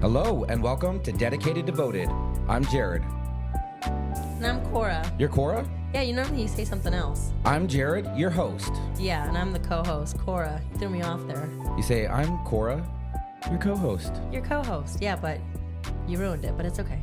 Hello, and welcome to Dedicated Devoted. I'm Jared. And I'm Cora. You're Cora? Yeah, you normally say something else. I'm Jared, your host. Yeah, and I'm the co-host, Cora. You threw me off there. You say, I'm Cora, your co-host. Your co-host, yeah, but you ruined it, but it's okay.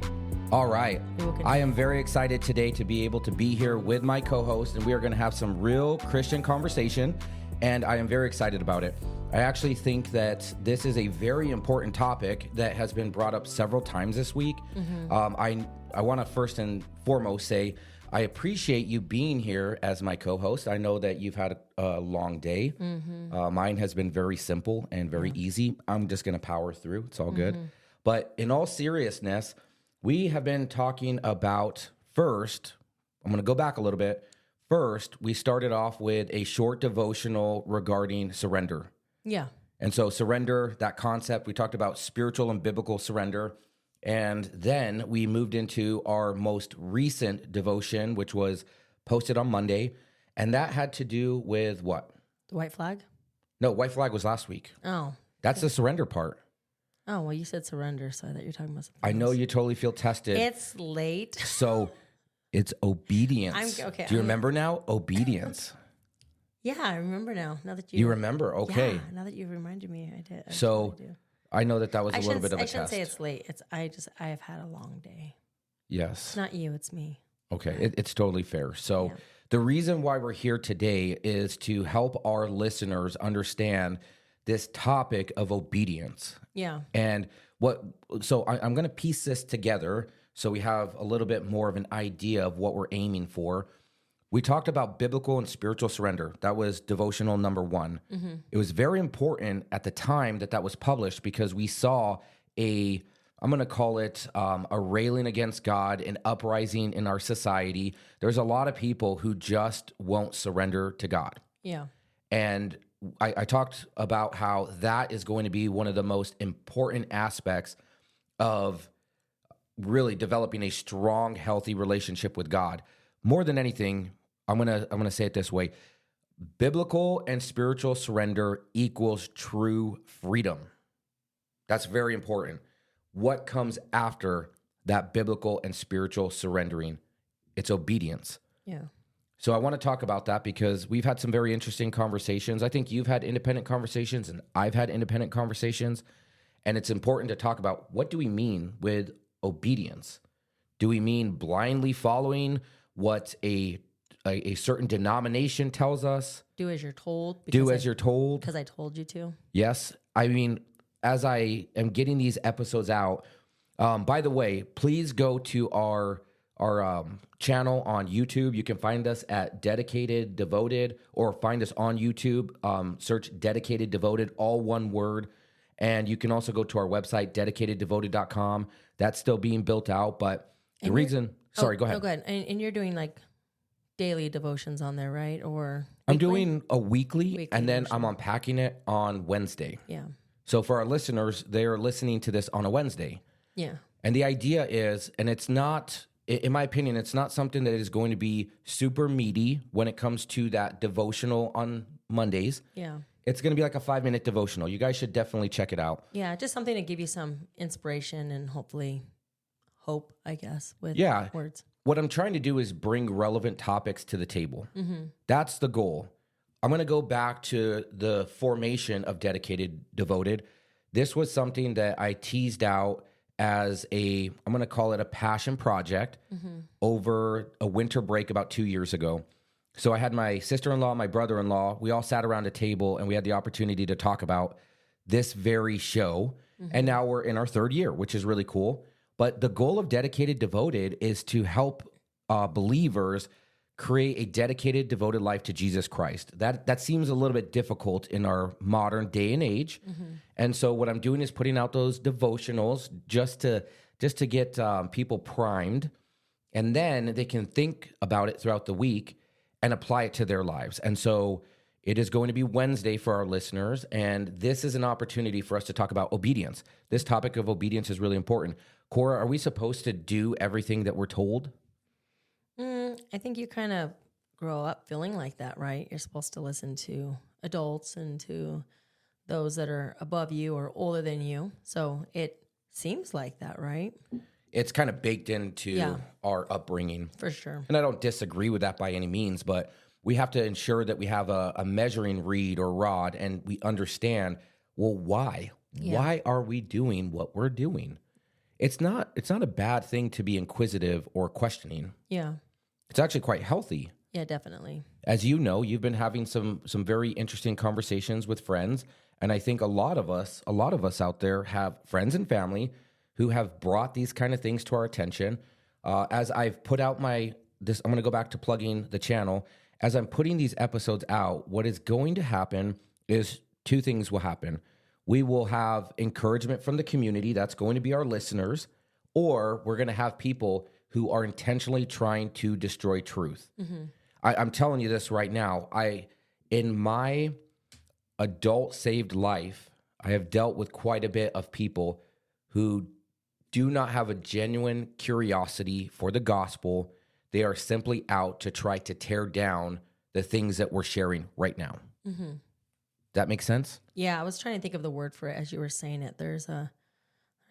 All right. I am very excited today to be able to be here with my co-host, and we are going to have some real Christian conversation, and I am very excited about it. I actually think that this is a very important topic that has been brought up several times this week. Mm-hmm. I want to first and foremost say I appreciate you being here as my co-host. I know that you've had a long day. Mm-hmm. Mine has been very simple and very easy. I'm just going to power through. It's all good. But in all seriousness, we have been talking about first, I'm going to go back a little bit. First, we started off with a short devotional regarding surrender. Yeah. And so surrender, that concept, we talked about spiritual and biblical surrender. And then we moved into our most recent devotion, which was posted on Monday. And that had to do with what? The white flag? No, white flag was last week. Oh. That's the surrender part. Oh, well, you said surrender, so I thought you were talking about something I know else. you totally feel tested. It's late. So it's obedience. Okay. Do you remember now? Obedience. Yeah, I remember now. Now that You remember? Okay. Yeah, now that you reminded me, I did. So totally do. I know that was a little bit of a I shouldn't test. say it's late. I have had a long day. Yes. It's not you, it's me. Okay, it's totally fair. So the reason why we're here today is to help our listeners understand this topic of obedience. Yeah. And I'm going to piece this together so we have a little bit more of an idea of what we're aiming for. We talked about biblical and spiritual surrender. That was devotional number 1. Mm-hmm. It was very important at the time that was published because we saw I'm going to call it a railing against God, an uprising in our society. There's a lot of people who just won't surrender to God. Yeah. And I talked about how that is going to be one of the most important aspects of really developing a strong, healthy relationship with God. More than anything, I'm gonna say it this way: biblical and spiritual surrender equals true freedom. That's very important. What comes after that biblical and spiritual surrendering? It's obedience. Yeah. So I want to talk about that because we've had some very interesting conversations. I think you've had independent conversations and I've had independent conversations. And it's important to talk about, what do we mean with obedience? Do we mean blindly following what a certain denomination tells us? Do as you're told. As you're told. Because I told you to. Yes. I mean, as I am getting these episodes out, by the way, please go to our channel on YouTube. You can find us at Dedicated Devoted, or find us on YouTube. Search Dedicated Devoted, all one word. And you can also go to our website, DedicatedDevoted.com. That's still being built out. But the reason... Sorry, go ahead. Oh, go ahead. And you're doing like daily devotions on there, right? Or weekly? I'm doing a weekly and then devotion. I'm unpacking it on Wednesday. Yeah. So for our listeners, they're listening to this on a Wednesday. Yeah. And the idea is, and it's not... in my opinion, it's not something that is going to be super meaty when it comes to that devotional on Mondays. Yeah. It's going to be like a 5-minute devotional. You guys should definitely check it out. Yeah, just something to give you some inspiration and hopefully hope, I guess, with words. What I'm trying to do is bring relevant topics to the table. Mm-hmm. That's the goal. I'm going to go back to the formation of Dedicated Devoted. This was something that I teased out as I'm going to call it a passion project over a winter break about 2 years ago. So I had my sister-in-law, my brother-in-law, we all sat around a table and we had the opportunity to talk about this very show. Mm-hmm. And now we're in our 3rd year, which is really cool. But the goal of Dedicated Devoted is to help believers create a dedicated, devoted life to Jesus Christ. That seems a little bit difficult in our modern day and age. Mm-hmm. And so what I'm doing is putting out those devotionals just to get people primed, and then they can think about it throughout the week and apply it to their lives. And so it is going to be Wednesday for our listeners, and this is an opportunity for us to talk about obedience. This topic of obedience is really important. Cora, are we supposed to do everything that we're told? I think you kind of grow up feeling like that, right? You're supposed to listen to adults and to those that are above you or older than you. So it seems like that, right? It's kind of baked into our upbringing. For sure. And I don't disagree with that by any means, but we have to ensure that we have a measuring reed or rod and we understand, well, why? Yeah. Why are we doing what we're doing? It's not a bad thing to be inquisitive or questioning. Yeah. It's actually quite healthy. Yeah, definitely. As you know, you've been having some very interesting conversations with friends, and I think a lot of us out there have friends and family who have brought these kind of things to our attention. As I've put out I'm going to go back to plugging the channel. As I'm putting these episodes out, what is going to happen is two things will happen. We will have encouragement from the community. That's going to be our listeners, or we're going to have people who are intentionally trying to destroy truth. Mm-hmm. I'm telling you this right now. In my adult saved life, I have dealt with quite a bit of people who do not have a genuine curiosity for the gospel. They are simply out to try to tear down the things that we're sharing right now. Mm-hmm. That makes sense? Yeah, I was trying to think of the word for it as you were saying it. There's a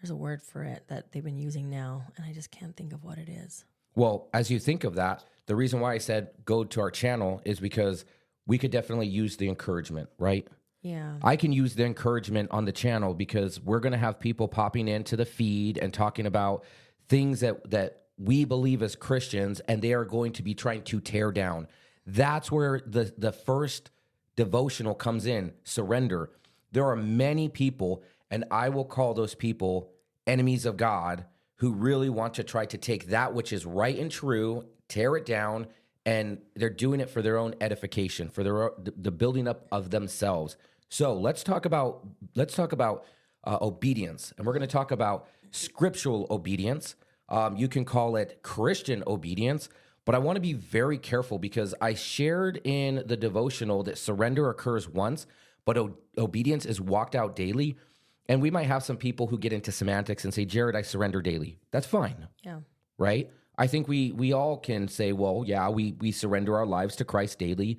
word for it that they've been using now, and I just can't think of what it is. Well, as you think of that, the reason why I said go to our channel is because we could definitely use the encouragement, right? Yeah. I can use the encouragement on the channel because we're going to have people popping into the feed and talking about things that we believe as Christians, and they are going to be trying to tear down. That's where the first devotional comes in, surrender. There are many people, and I will call those people enemies of God, who really want to try to take that which is right and true, tear it down, and they're doing it for their own edification, for the building up of themselves. So let's talk about obedience, and we're going to talk about scriptural obedience. You can call it Christian obedience, but I want to be very careful because I shared in the devotional that surrender occurs once, but obedience is walked out daily. And we might have some people who get into semantics and say, Jared, I surrender daily. That's fine. Yeah. Right? I think we all can say, well, yeah, we surrender our lives to Christ daily.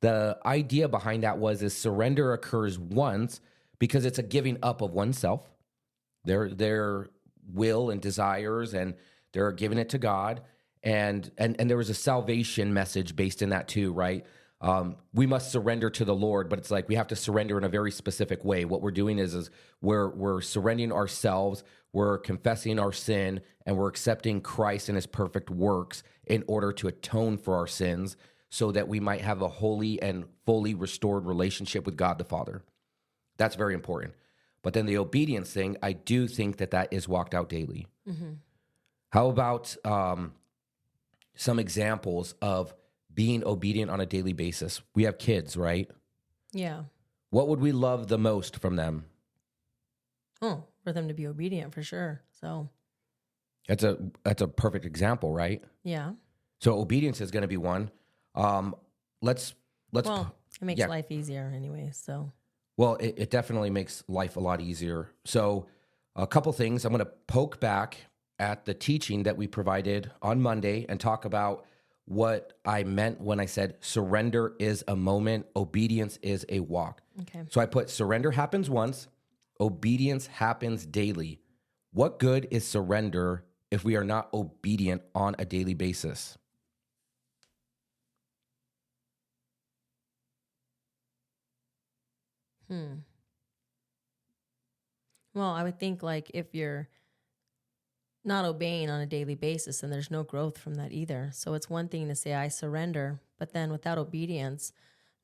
The idea behind that is surrender occurs once because it's a giving up of oneself, their will and desires, and they're giving it to God. And there was a salvation message based in that too, right? We must surrender to the Lord, but it's like we have to surrender in a very specific way. What we're doing is we're surrendering ourselves, we're confessing our sin, and we're accepting Christ and his perfect works in order to atone for our sins so that we might have a holy and fully restored relationship with God the Father. That's very important. But then the obedience thing, I do think that is walked out daily. Mm-hmm. How about some examples of being obedient on a daily basis? We have kids, right? Yeah. What would we love the most from them? Oh, for them to be obedient, for sure. So that's a perfect example, right? Yeah. So obedience is going to be one. Let's. Well, it makes life easier anyway. So. Well, it definitely makes life a lot easier. So, a couple things. I'm going to poke back at the teaching that we provided on Monday and talk about what I meant when I said surrender is a moment, obedience is a walk. Okay. So I put surrender happens once, obedience happens daily. What good is surrender if we are not obedient on a daily basis? Well, I would think like if you're not obeying on a daily basis, then there's no growth from that either. So it's one thing to say I surrender, but then without obedience,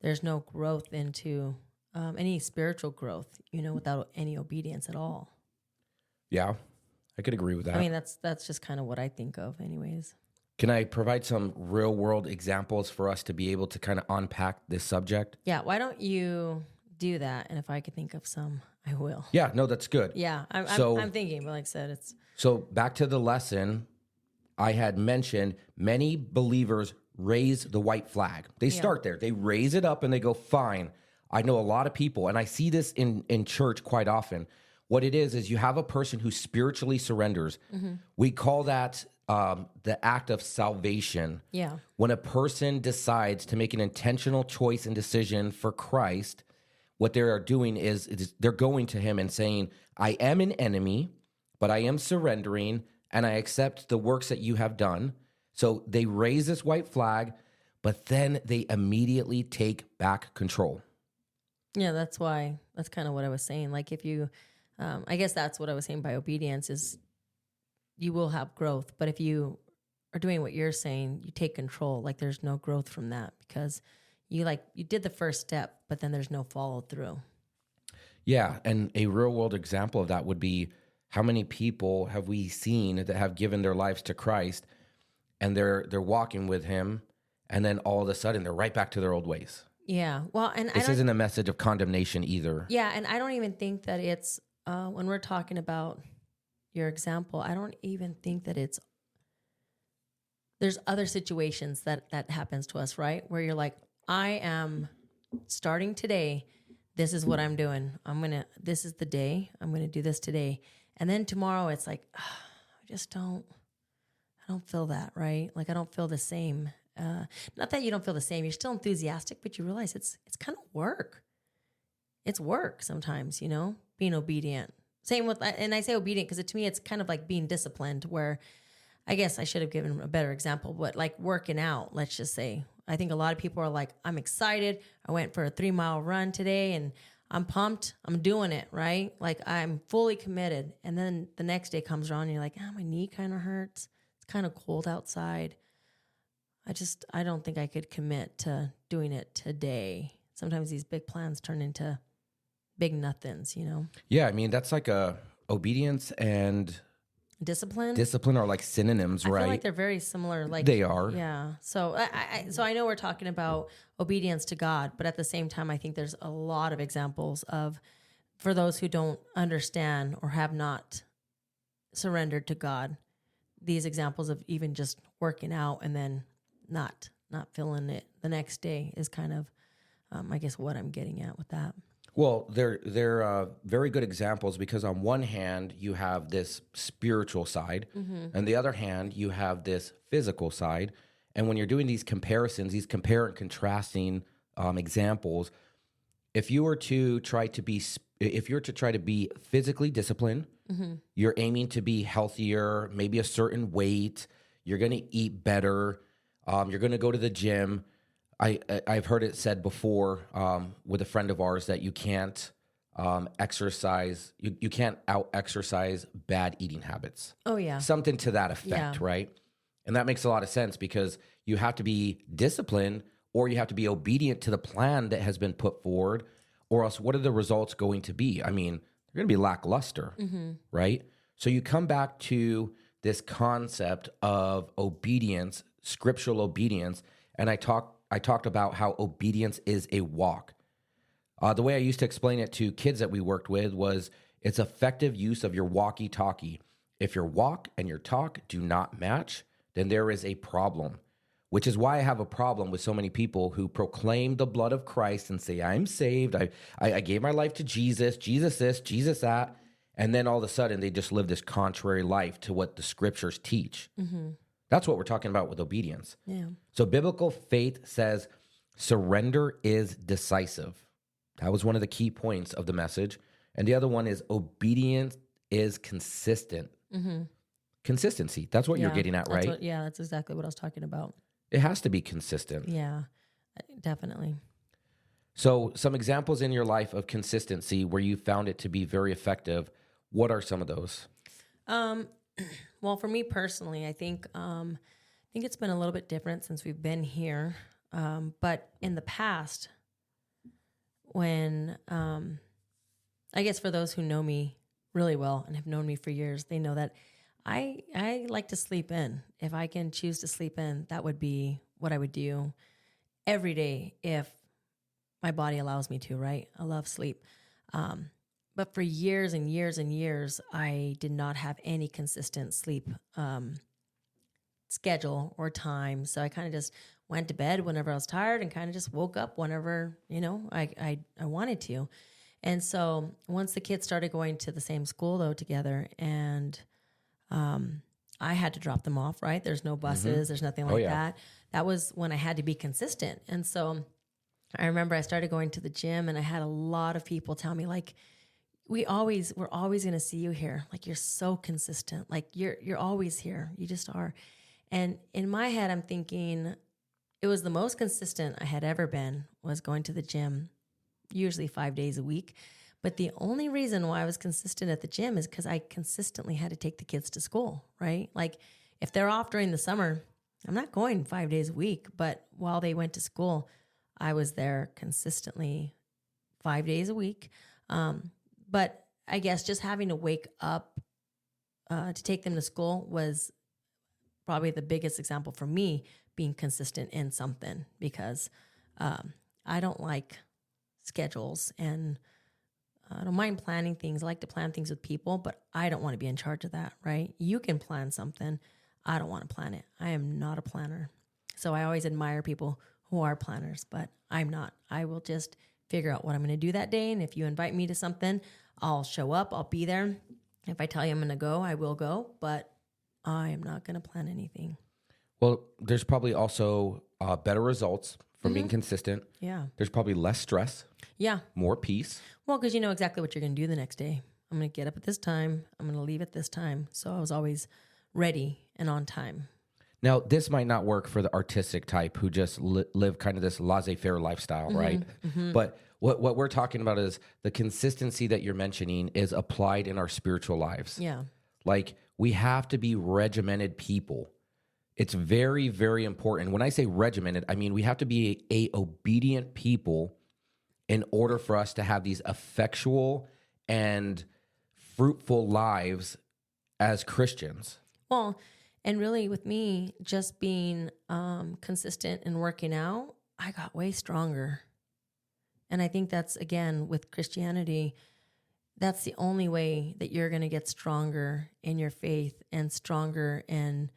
there's no growth into any spiritual growth, without any obedience at all. Yeah, I could agree with that. I mean, that's just kind of what I think of anyways. Can I provide some real world examples for us to be able to kind of unpack this subject? Yeah, why don't you do that? And if I could think of some, I will. Yeah, no, that's good. Yeah, I'm thinking, but like I said, it's... So back to the lesson, I had mentioned many believers raise the white flag. They start there. They raise it up and they go, fine. I know a lot of people, and I see this in church quite often. What it is you have a person who spiritually surrenders. Mm-hmm. We call that the act of salvation. Yeah. When a person decides to make an intentional choice and decision for Christ, what they are doing is they're going to him and saying, I am an enemy, but I am surrendering and I accept the works that you have done. So they raise this white flag, but then they immediately take back control. Yeah, that's kind of what I was saying. Like if you, I guess that's what I was saying by obedience is you will have growth. But if you are doing what you're saying, you take control. Like there's no growth from that because you did the first step, but then there's no follow through. Yeah. And a real world example of that would be how many people have we seen that have given their lives to Christ and they're walking with him. And then all of a sudden they're right back to their old ways. Yeah. Well, and this isn't a message of condemnation either. Yeah. And I don't even think that it's, when we're talking about your example, I don't even think that there's other situations that happens to us, right? Where you're like, I am starting today. This is what I'm doing. This is the day. I'm going to do this today. And then tomorrow it's like, I don't feel that, right? Like I don't feel the same. Not that you don't feel the same. You're still enthusiastic, but you realize it's kind of work. It's work sometimes, being obedient. Same with, and I say obedient because to me, it's kind of like being disciplined where I guess I should have given a better example, but like working out, let's just say. I think a lot of people are like, I'm excited. I went for a 3-mile run today and I'm pumped. I'm doing it, right? Like I'm fully committed. And then the next day comes around and you're like, my knee kind of hurts. It's kind of cold outside. I don't think I could commit to doing it today. Sometimes these big plans turn into big nothings, Yeah, I mean, that's like obedience and Discipline are like synonyms, right? I feel like they're very similar. Like they are. Yeah. So I know we're talking about obedience to God, but at the same time, I think there's a lot of examples for those who don't understand or have not surrendered to God, these examples of even just working out and then not feeling it the next day is kind of, I guess, what I'm getting at with that. Well, they're very good examples because on one hand, you have this spiritual side, and the other hand, you have this physical side. And when you're doing these comparisons, these compare and contrasting examples, if you were to try to be physically disciplined, you're aiming to be healthier, maybe a certain weight, you're going to eat better, you're going to go to the gym. I've heard it said before with a friend of ours that you can't exercise, you can't out-exercise bad eating habits. Oh, yeah. Something to that effect, right? And that makes a lot of sense because you have to be disciplined or you have to be obedient to the plan that has been put forward, or else what are the results going to be? I mean, they're going to be lackluster, right? So you come back to this concept of obedience, scriptural obedience, and I talked about how obedience is a walk. The way I used to explain it to kids that we worked with was it's effective use of your walkie-talkie. If your walk and your talk do not match, then there is a problem, which is why I have a problem with so many people who proclaim the blood of Christ and say, I'm saved. I gave my life to Jesus, Jesus this, Jesus that. And then all of a sudden they just live this contrary life to what the scriptures teach. That's what we're talking about with obedience. Yeah. So biblical faith says surrender is decisive. That was one of the key points of the message. And the other one is obedience is consistent. Consistency. That's what you're getting at, right? That's exactly what I was talking about. It has to be consistent. Yeah, definitely. So some examples in your life of consistency where you found it to be very effective. What are some of those? Well, for me personally, I think it's been a little bit different since we've been here. But in the past, when I guess for those who know me really well and have known me for years, they know that I like to sleep in. If I can choose to sleep in, that would be what I would do every day if my body allows me to, right? I love sleep. But for years and years and years, I did not have any consistent sleep schedule or time. So I kind of just went to bed whenever I was tired and kind of just woke up whenever, I wanted to. And so once the kids started going to the same school, though, together, and I had to drop them off, right? There's no buses. There's nothing like that. That was when I had to be consistent. And so I remember I started going to the gym and I had a lot of people tell me like, we're always going to see you here. Like, you're so consistent. Like you're always here. You just are. And in my head, I'm thinking it was the most consistent I had ever been was going to the gym, usually 5 days a week. But the only reason why I was consistent at the gym is because I consistently had to take the kids to school, right? Like if they're off during the summer, I'm not going 5 days a week. But while they went to school, I was there consistently 5 days a week. But I guess just having to wake up to take them to school was probably the biggest example for me being consistent in something, because I don't like schedules, and I don't mind planning things. I like to plan things with people, but I don't want to be in charge of that, right? You can plan something. I don't want to plan it. I am not a planner. So I always admire people who are planners, but I'm not. I will just figure out what I'm going to do that day. And if you invite me to something, I'll show up. I'll be there. If I tell you I'm going to go, I will go, but I am not going to plan anything. Well, there's probably also better results from being consistent. Yeah. There's probably less stress. Yeah. More peace. Well, because you know exactly what you're going to do the next day. I'm going to get up at this time. I'm going to leave at this time. So I was always ready and on time. Now, this might not work for the artistic type who just live kind of this laissez-faire lifestyle, right? But what we're talking about is the consistency that you're mentioning is applied in our spiritual lives. Yeah. Like, we have to be regimented people. It's very, very important. When I say regimented, I mean we have to be a obedient people in order for us to have these effectual and fruitful lives as Christians. Well, and really with me, just being consistent and working out, I got way stronger. And I think that's, again, with Christianity, that's the only way that you're going to get stronger in your faith and stronger in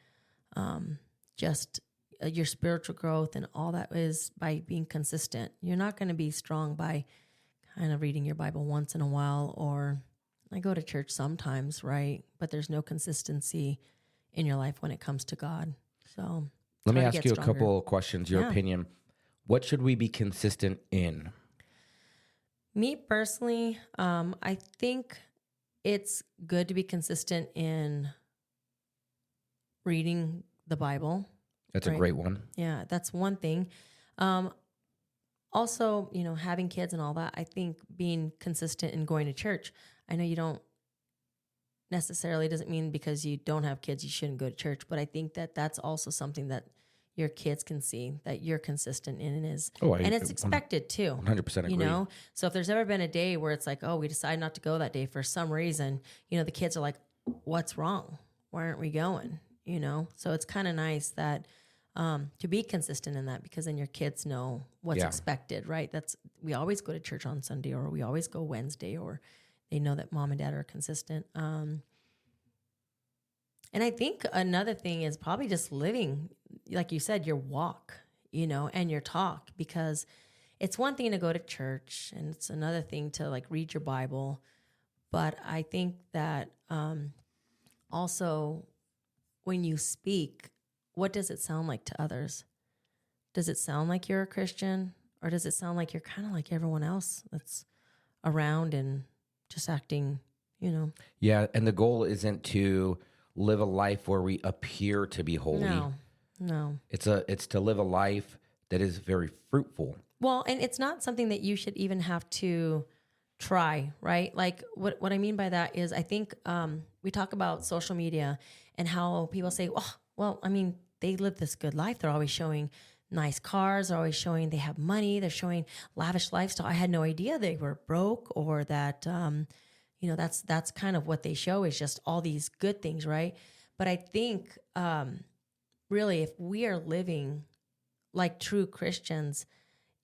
just your spiritual growth, and all that is by being consistent. You're not going to be strong by kind of reading your Bible once in a while, or I go to church sometimes, right? But there's no consistency in your life when it comes to God. So let me ask you a couple of questions, your opinion. What should we be consistent in? Me personally, I think it's good to be consistent in reading the Bible. That's a great one. Yeah, that's one thing. Also, you know, having kids and all that, I think being consistent in going to church. I know you don't necessarily, doesn't mean because you don't have kids you shouldn't go to church, but I think that that's also something that your kids can see that you're consistent in, and and it's expected too. 100% agree. You know, so if there's ever been a day where it's like, oh, we decided not to go that day for some reason, you know, the kids are like, what's wrong? Why aren't we going? You know, so it's kind of nice that to be consistent in that, because then your kids know what's expected, right? We always go to church on Sunday, or we always go Wednesday, or they know that mom and dad are consistent. And I think another thing is probably just living, like you said, your walk, you know, and your talk, because it's one thing to go to church and it's another thing to like read your Bible. But I think that also when you speak, what does it sound like to others? Does it sound like you're a Christian, or does it sound like you're kind of like everyone else that's around and just acting, you know? Yeah, and the goal isn't to live a life where we appear to be holy. No. It's to live a life that is very fruitful. Well, and it's not something that you should even have to try, right? Like what I mean by that is, I think we talk about social media and how people say, well, I mean, they live this good life. They're always showing nice cars. They're always showing they have money. They're showing lavish lifestyle. I had no idea they were broke, or that, you know, that's kind of what they show, is just all these good things, right? But I think really, if we are living like true Christians,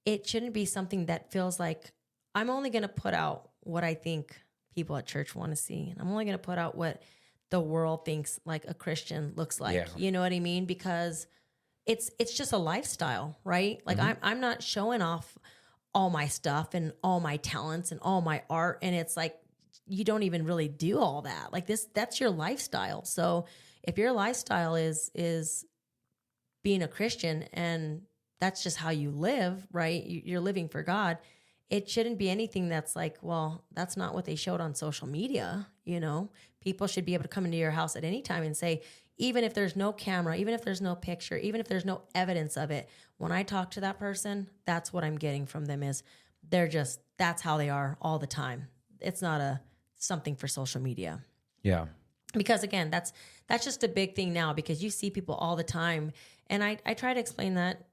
it shouldn't be something that feels like I'm only going to put out what I think people at church want to see. And I'm only going to put out what the world thinks like a Christian looks like. Yeah. You know what I mean? Because it's just a lifestyle, right? Like I'm not showing off all my stuff and all my talents and all my art. And it's like, you don't even really do all that. Like that's your lifestyle. So if your lifestyle is being a Christian and that's just how you live, right? You're living for God. It shouldn't be anything that's like, well, that's not what they showed on social media. People should be able to come into your house at any time and say, even if there's no camera, even if there's no picture, even if there's no evidence of it, when I talk to that person, that's what I'm getting from them is that's how they are all the time. It's not something for social media. Yeah. Because again, that's just a big thing now, because you see people all the time. And I try to explain that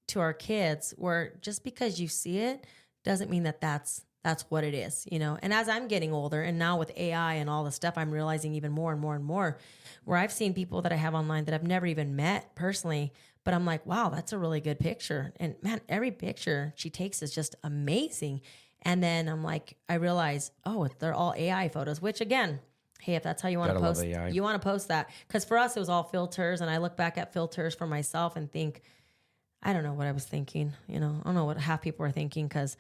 to our kids, where just because you see it doesn't mean that's what it is, And as I'm getting older, and now with AI and all the stuff, I'm realizing even more and more and more, where I've seen people that I have online that I've never even met personally, but I'm like, wow, that's a really good picture. And man, every picture she takes is just amazing. And then I'm like, I realize, oh, they're all AI photos, which again, hey, if that's how you want to post, you want to post that. Because for us, it was all filters. And I look back at filters for myself and think, I don't know what I was thinking. I don't know what half people are thinking, because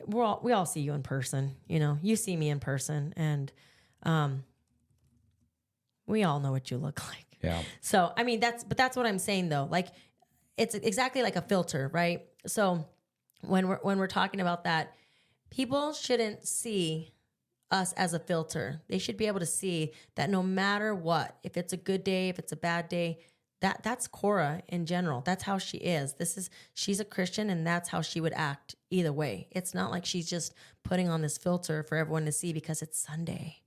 we all see you in person. You see me in person, and we all know what you look like. Yeah. So, I mean, that's what I'm saying though. Like, it's exactly like a filter, right? So when we're talking about that, people shouldn't see us as a filter. They should be able to see that no matter what, if it's a good day, if it's a bad day, that's Cora in general. That's how she is. She's a Christian, and that's how she would act either way. It's not like she's just putting on this filter for everyone to see because it's Sunday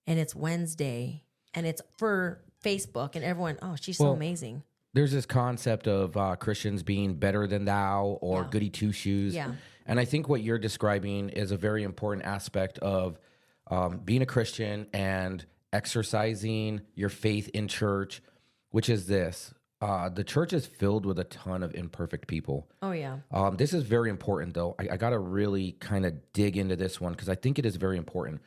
and it's Wednesday and it's for Facebook and everyone, oh, she's so amazing. There's this concept of Christians being better than thou, or goody two shoes. Yeah. And I think what you're describing is a very important aspect of being a Christian and exercising your faith in church, which is this. The church is filled with a ton of imperfect people. Oh, yeah. This is very important, though. I got to really kind of dig into this one, because I think it is very important.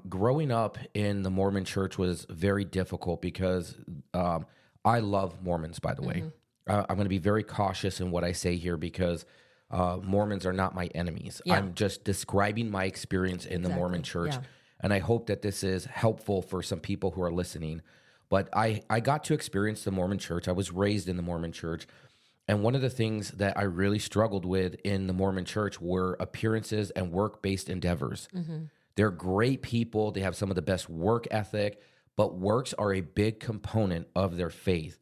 Growing up in the Mormon church was very difficult, because I love Mormons, by the way. I'm going to be very cautious in what I say here, because Mormons are not my enemies. Yeah. I'm just describing my experience in the Mormon church. Yeah. And I hope that this is helpful for some people who are listening. But I got to experience the Mormon church. I was raised in the Mormon church. And one of the things that I really struggled with in the Mormon church were appearances and work-based endeavors. They're great people. They have some of the best work ethic, but works are a big component of their faith.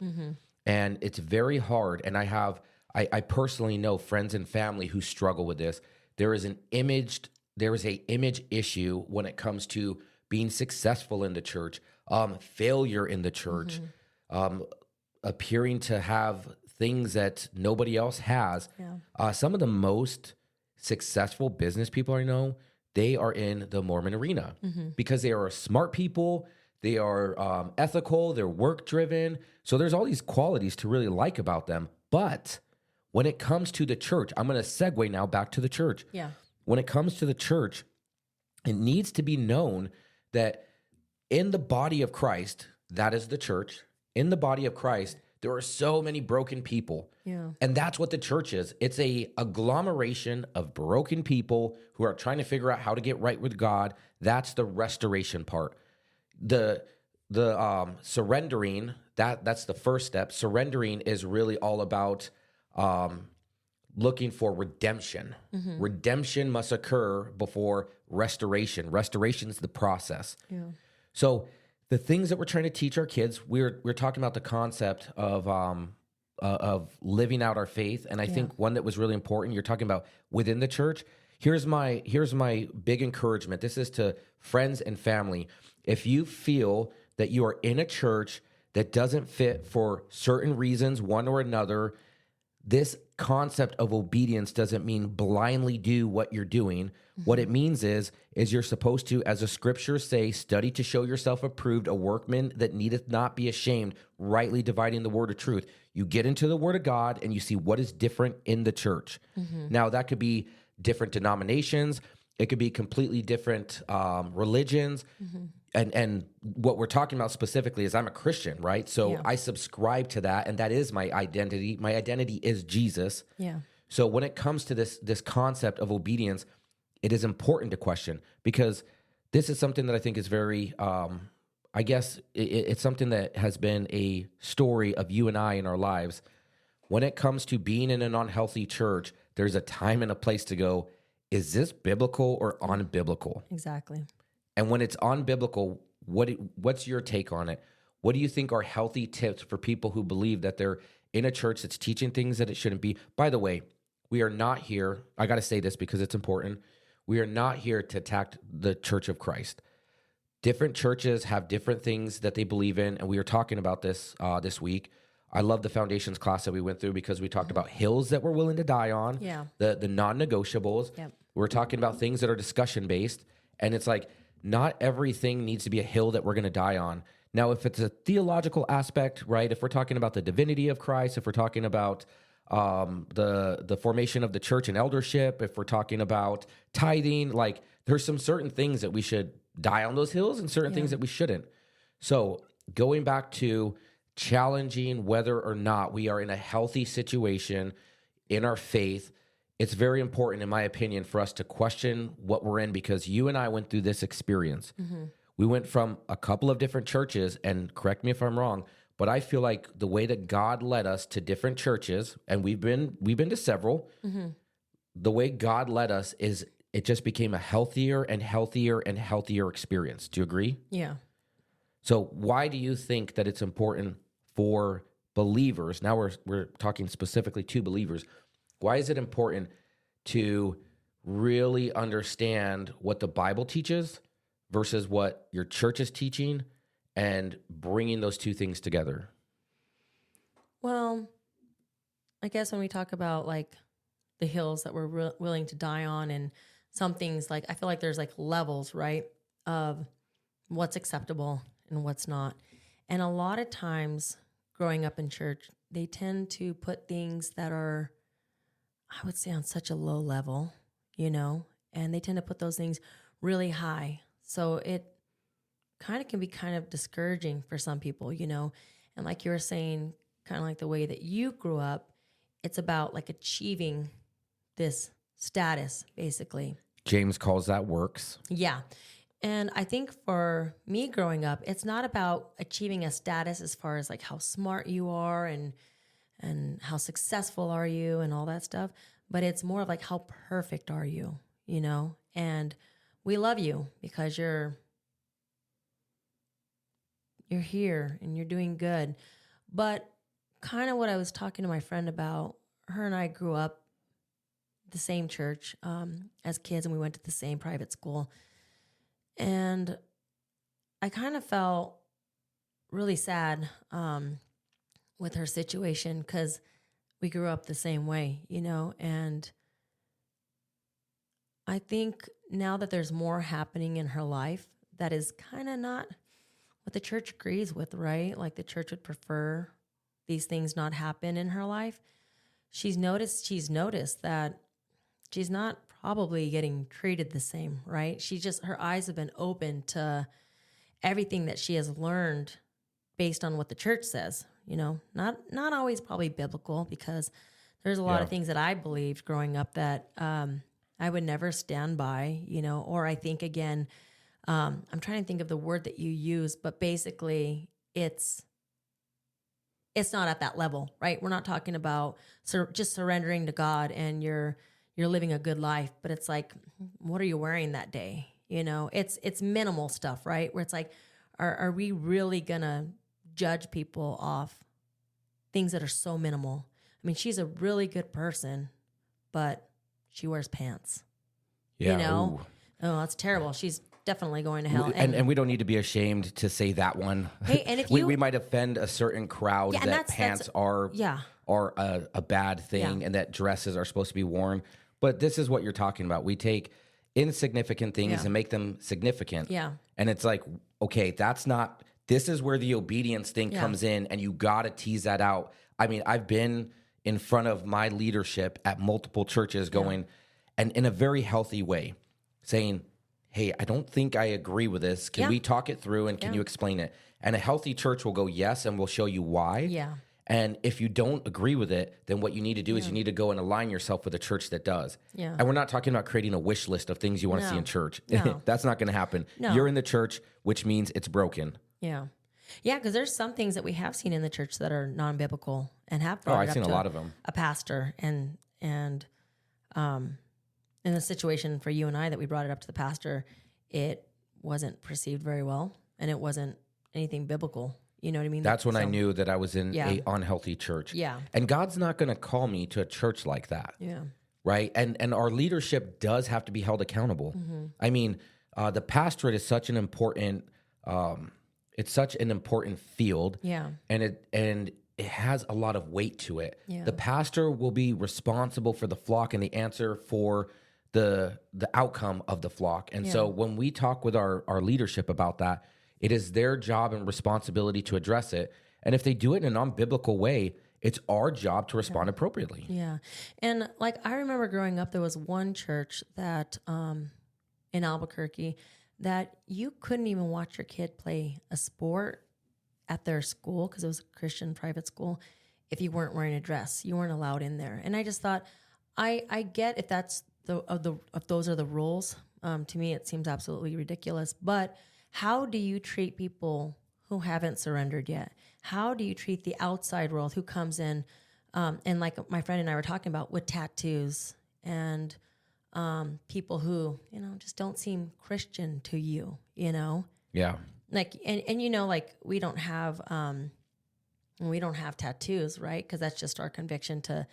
And it's very hard. And I personally know friends and family who struggle with this. There is an image issue when it comes to being successful in the church, failure in the church, appearing to have things that nobody else has. Yeah. Some of the most successful business people I know, they are in the Mormon arena because they are smart people. They are ethical. They're work driven. So there's all these qualities to really like about them. But when it comes to the church, I'm going to segue now back to the church. Yeah. When it comes to the church, it needs to be known that in the body of Christ, that is the church, in the body of Christ, there are so many broken people. Yeah. And that's what the church is. It's a agglomeration of broken people who are trying to figure out how to get right with God. That's the restoration part. The surrendering, that's the first step. Surrendering is really all about looking for redemption. Redemption must occur before restoration. Restoration is the process. Yeah. So the things that we're trying to teach our kids, we're talking about the concept of living out our faith. And I think one that was really important, you're talking about within the church. Here's my big encouragement. This is to friends and family. If you feel that you are in a church that doesn't fit for certain reasons, one or another, this concept of obedience doesn't mean blindly do what you're doing. What it means is you're supposed to, as the scriptures say, study to show yourself approved, a workman that needeth not be ashamed, rightly dividing the word of truth. You get into the word of God and you see what is different in the church. Now, that could be different denominations. It could be completely different religions. And what we're talking about specifically is I'm a Christian, right? So I subscribe to that, and that is my identity. My identity is Jesus. Yeah. So when it comes to this concept of obedience, it is important to question, because this is something that I think is very, I guess it's something that has been a story of you and I in our lives. when it comes to being in an unhealthy church, there's a time and a place to go, is this biblical or unbiblical? Exactly. And when it's unbiblical, what's your take on it? What do you think are healthy tips for people who believe that they're in a church that's teaching things that it shouldn't be? By the way, we are not here, I got to say this because it's important, we are not here to attack the Church of Christ. Different churches have different things that they believe in, and we were talking about this this week. I love the foundations class that we went through because we talked about hills that we're willing to die on, the non-negotiables. Yep. We're talking about things that are discussion-based, and it's like not everything needs to be a hill that we're going to die on. Now, if it's a theological aspect, right, if we're talking about the divinity of Christ, if we're talking about the formation of the church and eldership, if we're talking about tithing, like there's some certain things that we should die on those hills and certain things that we shouldn't. So going back to challenging whether or not we are in a healthy situation in our faith, it's very important, in my opinion, for us to question what we're in, because you and I went through this experience. Mm-hmm. We went from a couple of different churches, and correct me if I'm wrong, but I feel like the way that God led us to different churches, and we've been to several, the way God led us is it just became a healthier and healthier and healthier experience. Do you agree? Yeah. So why do you think that it's important for believers? Now we're talking specifically to believers. Why is it important to really understand what the Bible teaches versus what your church is teaching and bringing those two things together? Well, I guess when we talk about like the hills that we're willing to die on, and some things, like I feel like there's like levels, right, of what's acceptable and what's not. And a lot of times growing up in church, they tend to put things that are, I would say, on such a low level, and they tend to put those things really high. So it kind of can be kind of discouraging for some people, And like you were saying, kind of like the way that you grew up, it's about like achieving this status, basically. James calls that works. Yeah. And I think for me growing up, it's not about achieving a status as far as like how smart you are and how successful are you and all that stuff, but it's more of like how perfect are you, And we love you because you're here and you're doing good. But kind of what I was talking to my friend about, her and I grew up the same church as kids, and we went to the same private school. And I kind of felt really sad with her situation because we grew up the same way, and I think now that there's more happening in her life that is kind of not what the church agrees with, right? Like the church would prefer these things not happen in her life. She's noticed that she's not probably getting treated the same, right? Her eyes have been open to everything that she has learned based on what the church says, not always probably biblical, because there's a lot of things that I believed growing up that I would never stand by, or I think, again, I'm trying to think of the word that you use, but basically it's not at that level, right? We're not talking about just surrendering to God and you're living a good life, but it's like, what are you wearing that day? It's minimal stuff, right? Where it's like, are we really gonna judge people off things that are so minimal? I mean, she's a really good person, but she wears pants. Yeah. Oh, that's terrible. She's definitely going to hell. And we don't need to be ashamed to say that one. Hey, and if we might offend a certain crowd that pants are a bad thing and that dresses are supposed to be worn. But this is what you're talking about. We take insignificant things and make them significant. Yeah. And it's like, okay, this is where the obedience thing comes in, and you got to tease that out. I mean, I've been in front of my leadership at multiple churches going, and in a very healthy way, saying, hey, I don't think I agree with this. Can we talk it through, and can you explain it? And a healthy church will go, yes, and we'll show you why. Yeah. And if you don't agree with it, then what you need to do is you need to go and align yourself with a church that does. Yeah. And we're not talking about creating a wish list of things you want to see in church. No. That's not going to happen. No. You're in the church, which means it's broken. Yeah. Yeah, because there's some things that we have seen in the church that are non-biblical and have brought I've it up seen a to lot of them. a pastor, and in the situation for you and I that we brought it up to the pastor, it wasn't perceived very well, and it wasn't anything biblical. You know what I mean? That's when I knew that I was in Yeah. a unhealthy church. Yeah. And God's not going to call me to a church like that. Yeah. Right. And our leadership does have to be held accountable. I mean, the pastorate is such an important, it's such an important field. Yeah. And it has a lot of weight to it. Yeah. The pastor will be responsible for the flock and the answer for the outcome of the flock. And so when we talk with our leadership about that, it is their job and responsibility to address it. And if they do it in a non-biblical way, it's our job to respond appropriately. Yeah. And like, I remember growing up, there was one church that, in Albuquerque, that you couldn't even watch your kid play a sport at their school, because it was a Christian private school, if you weren't wearing a dress. You weren't allowed in there. And I just thought, I get if that's if those are the rules. To me, it seems absolutely ridiculous. But how do you treat people who haven't surrendered yet? How do you treat the outside world who comes in, and like my friend and I were talking about, with tattoos and people who, just don't seem Christian to you, Yeah. Like, and like we don't have tattoos, right? Because that's just our conviction to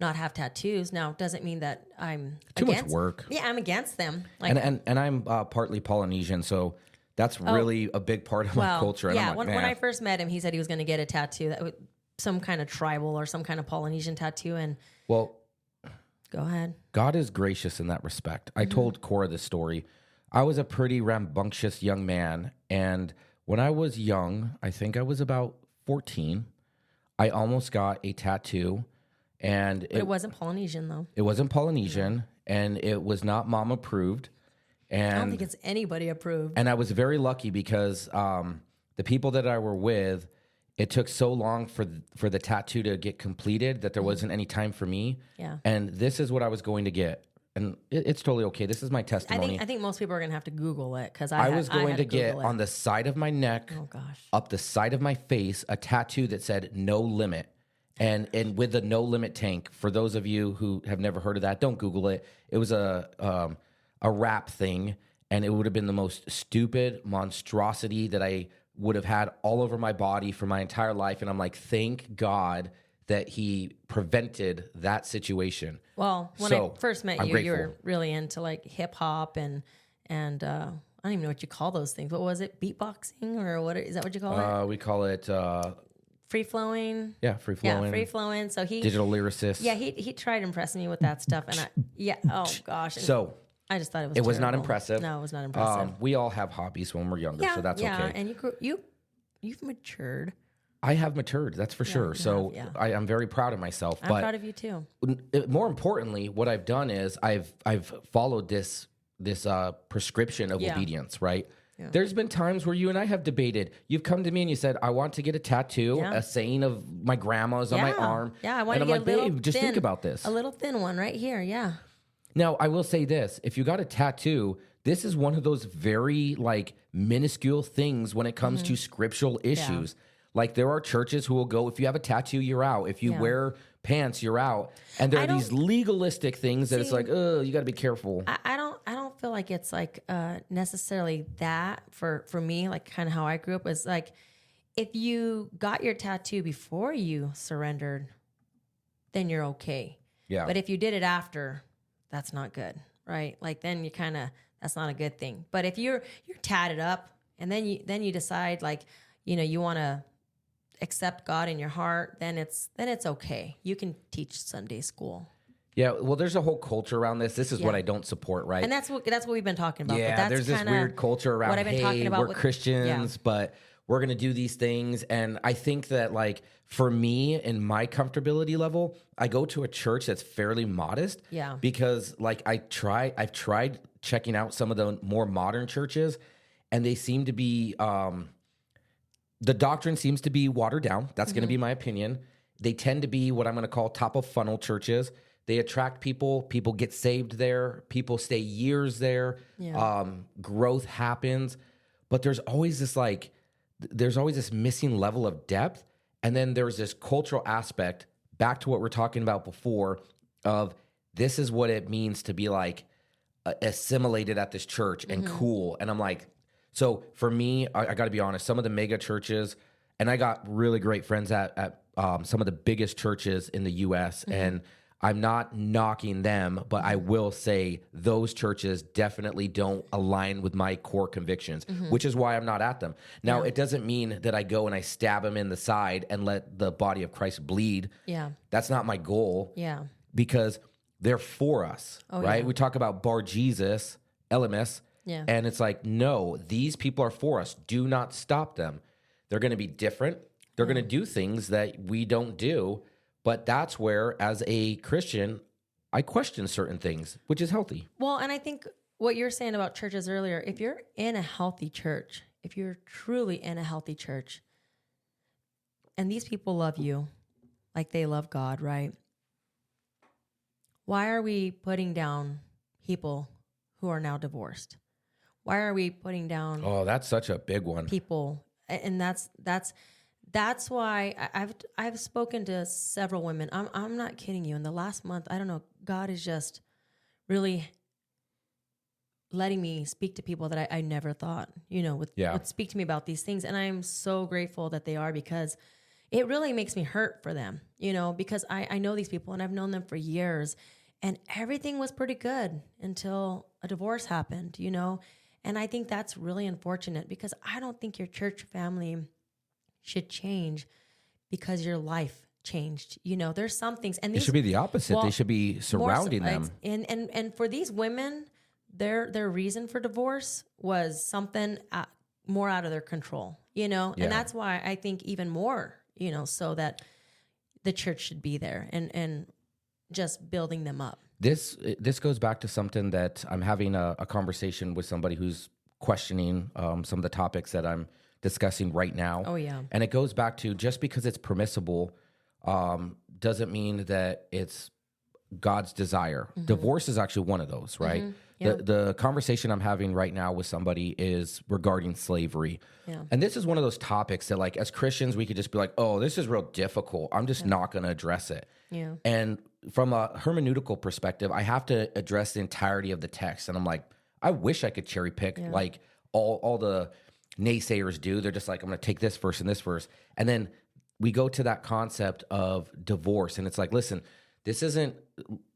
not have tattoos. Now, it doesn't mean that I'm Too against, much work. Yeah, I'm against them. Like, And I'm partly Polynesian, so that's really a big part of my culture. And yeah, I'm like, when I first met him, he said he was going to get a tattoo, some kind of tribal or some kind of Polynesian tattoo. And well, go ahead. God is gracious in that respect. I told Cora this story. I was a pretty rambunctious young man, and when I was young, I think I was about 14, I almost got a tattoo, and But it wasn't Polynesian, though. it wasn't Polynesian, and it was not mom approved. And I don't think it's anybody approved. And I was very lucky because the people that I were with, it took so long for the tattoo to get completed that there wasn't any time for me. Yeah. And this is what I was going to get. And it's totally okay. This is my testimony. I think most people are going to have to Google it, because I was going to get Google it. on the side of my neck, Oh, gosh. up the side of my face, a tattoo that said "No Limit." And with the no limit tank, for those of you who have never heard of that, don't Google it. It was a rap thing, and it would have been the most stupid monstrosity that I would have had all over my body for my entire life. And I'm like, thank God that he prevented that situation. Well, when So, I first met I'm you, grateful. you were really into like hip hop and I don't even know what you call those things. What was it? Beatboxing, or what is that? What you call it? We call it Free flowing. free flowing. Yeah, free flowing. So he Digital lyricist. Yeah, he tried impressing me with that stuff, and oh gosh. And So I just thought it was. it was not terrible. impressive. No, it was not impressive. We all have hobbies when we're younger, so that's okay. And you've matured. I have matured, that's for sure. you So have, I'm very proud of myself. I'm but proud of you too. more importantly, what I've done is I've followed this prescription of obedience, right? Yeah. There's been times where you and I have debated. You've come to me and you said, I want to get a tattoo, Yeah. a saying of my grandma's on my arm. Yeah, I want and to I'm get like, a little babe, just thin, think about this. A little thin one right here. Yeah. Now, I will say this. If you got a tattoo, this is one of those very minuscule things when it comes to scriptural issues. Like there are churches who will go, if you have a tattoo, you're out. If you wear pants, you're out. And there are these legalistic things that it's like, oh, you got to be careful. I don't feel like it's like necessarily that for me, like kind of how I grew up was like, if you got your tattoo before you surrendered, then you're okay. Yeah. But if you did it after, that's not good, right? Like then you that's not a good thing. But if you're tatted up and then you decide like, you want to accept God in your heart, then it's okay. You can teach Sunday school. Yeah, well, there's a whole culture around this. This is what I don't support, right? And that's what we've been talking about. Yeah, but that's there's this weird culture around, what I've been talking about we're Christians, but we're going to do these things. And I think that, like, for me, in my comfortability level, I go to a church that's fairly modest. Yeah. Because, like, I've tried checking out some of the more modern churches, and they seem to be, the doctrine seems to be watered down. That's going to be my opinion. They tend to be what I'm going to call top of funnel churches. They attract people. People get saved there. People stay years there. Yeah. Growth happens. But there's always this there's always this missing level of depth. And then there's this cultural aspect, back to what we're talking about before, of this is what it means to be like assimilated at this church and cool. And I'm like, so for me, I got to be honest, some of the mega churches, and I got really great friends at some of the biggest churches in the U.S., and I'm not knocking them, but I will say those churches definitely don't align with my core convictions, which is why I'm not at them. Now, it doesn't mean that I go and I stab them in the side and let the body of Christ bleed. Yeah. That's not my goal. Yeah. Because they're for us, right? Yeah. We talk about Bar Jesus, LMS, and it's like, no, these people are for us. Do not stop them. They're going to be different. They're going to do things that we don't do. But that's where, as a Christian, I question certain things, which is healthy. Well, and I think what you're saying about churches earlier, if you're in a healthy church, if you're truly in a healthy church, and these people love you like they love God, right? Why are we putting down people who are now divorced? Why are we putting down that's such a big one. People? And that's why I've spoken to several women. I'm not kidding you. In the last month, I don't know, God is just really letting me speak to people that I never thought, would speak to me about these things. And I'm so grateful that they are, because it really makes me hurt for them, because I know these people and I've known them for years, and everything was pretty good until a divorce happened, And I think that's really unfortunate, because I don't think your church family should change because your life changed. There's some things, and it should be the opposite. They should be surrounding them. And for these women, their reason for divorce was something more out of their control, and that's why I think even more, so that the church should be there and just building them up. This goes back to something that I'm having a conversation with somebody who's questioning some of the topics that I'm discussing right now. Oh, yeah. And it goes back to, just because it's permissible doesn't mean that it's God's desire. Divorce is actually one of those, right? Yep. The conversation I'm having right now with somebody is regarding slavery. Yeah. And this is one of those topics that, like, as Christians, we could just be like, oh, this is real difficult. I'm just not going to address it. Yeah. And from a hermeneutical perspective, I have to address the entirety of the text. And I'm like, I wish I could cherry pick like all the naysayers do. They're just like, I'm going to take this verse and this verse. And then we go to that concept of divorce. And it's like, listen, this isn't,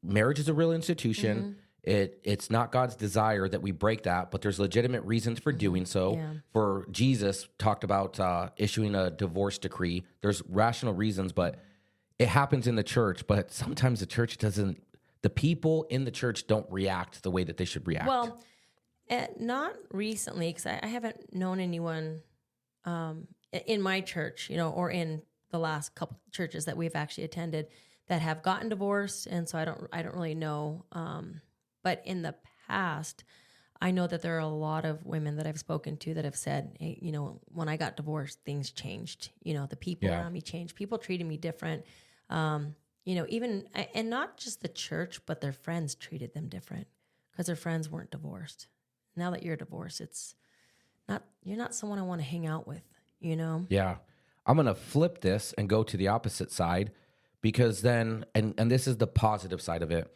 marriage is a real institution. It's not God's desire that we break that, but there's legitimate reasons for doing so. Yeah. For Jesus talked about issuing a divorce decree. There's rational reasons, but it happens in the church. But sometimes the church doesn't, the people in the church don't react the way that they should react. Well, not recently, because I haven't known anyone in my church, or in the last couple churches that we've actually attended that have gotten divorced, and so I don't really know. But in the past, I know that there are a lot of women that I've spoken to that have said, hey, when I got divorced, things changed. The people around me changed. People treated me different. Even, and not just the church, but their friends treated them different because their friends weren't divorced. Now that you're divorced, you're not someone I want to hang out with, Yeah. I'm going to flip this and go to the opposite side, because then, and this is the positive side of it.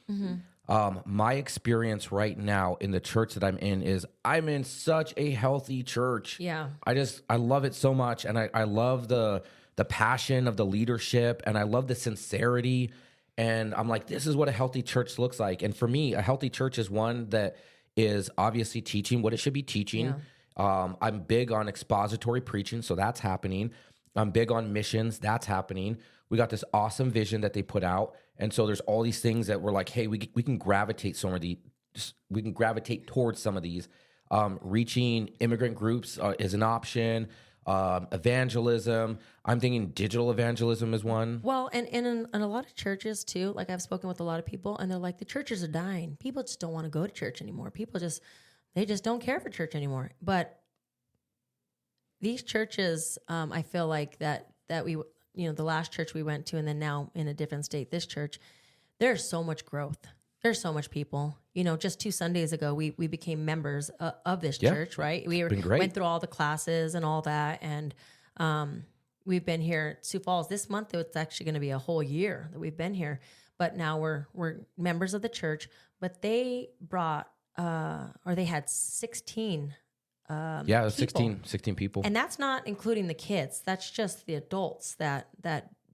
My experience right now in the church that I'm in is I'm in such a healthy church. Yeah. I love it so much. And I love the passion of the leadership, and I love the sincerity. And I'm like, this is what a healthy church looks like. And for me, a healthy church is one that is obviously teaching what it should be teaching. Yeah. I'm big on expository preaching, so that's happening. I'm big on missions, that's happening. We got this awesome vision that they put out. And so there's all these things that we're like, hey, we can gravitate towards some of these. Reaching immigrant groups is an option. Evangelism. I'm thinking digital evangelism is one. Well, and in a lot of churches too, like I've spoken with a lot of people, and they're like, the churches are dying. People just don't want to go to church anymore. They just don't care for church anymore. But these churches, I feel like that we, the last church we went to, and then now in a different state, this church, there's so much growth. There's so much people, just 2 Sundays ago, we became members of this church, right? We went through all the classes and all that. And we've been here at Sioux Falls this month. It's actually going to be a whole year that we've been here. But now we're members of the church. But they brought, or they had 16 it was 16 people. And that's not including the kids. That's just the adults that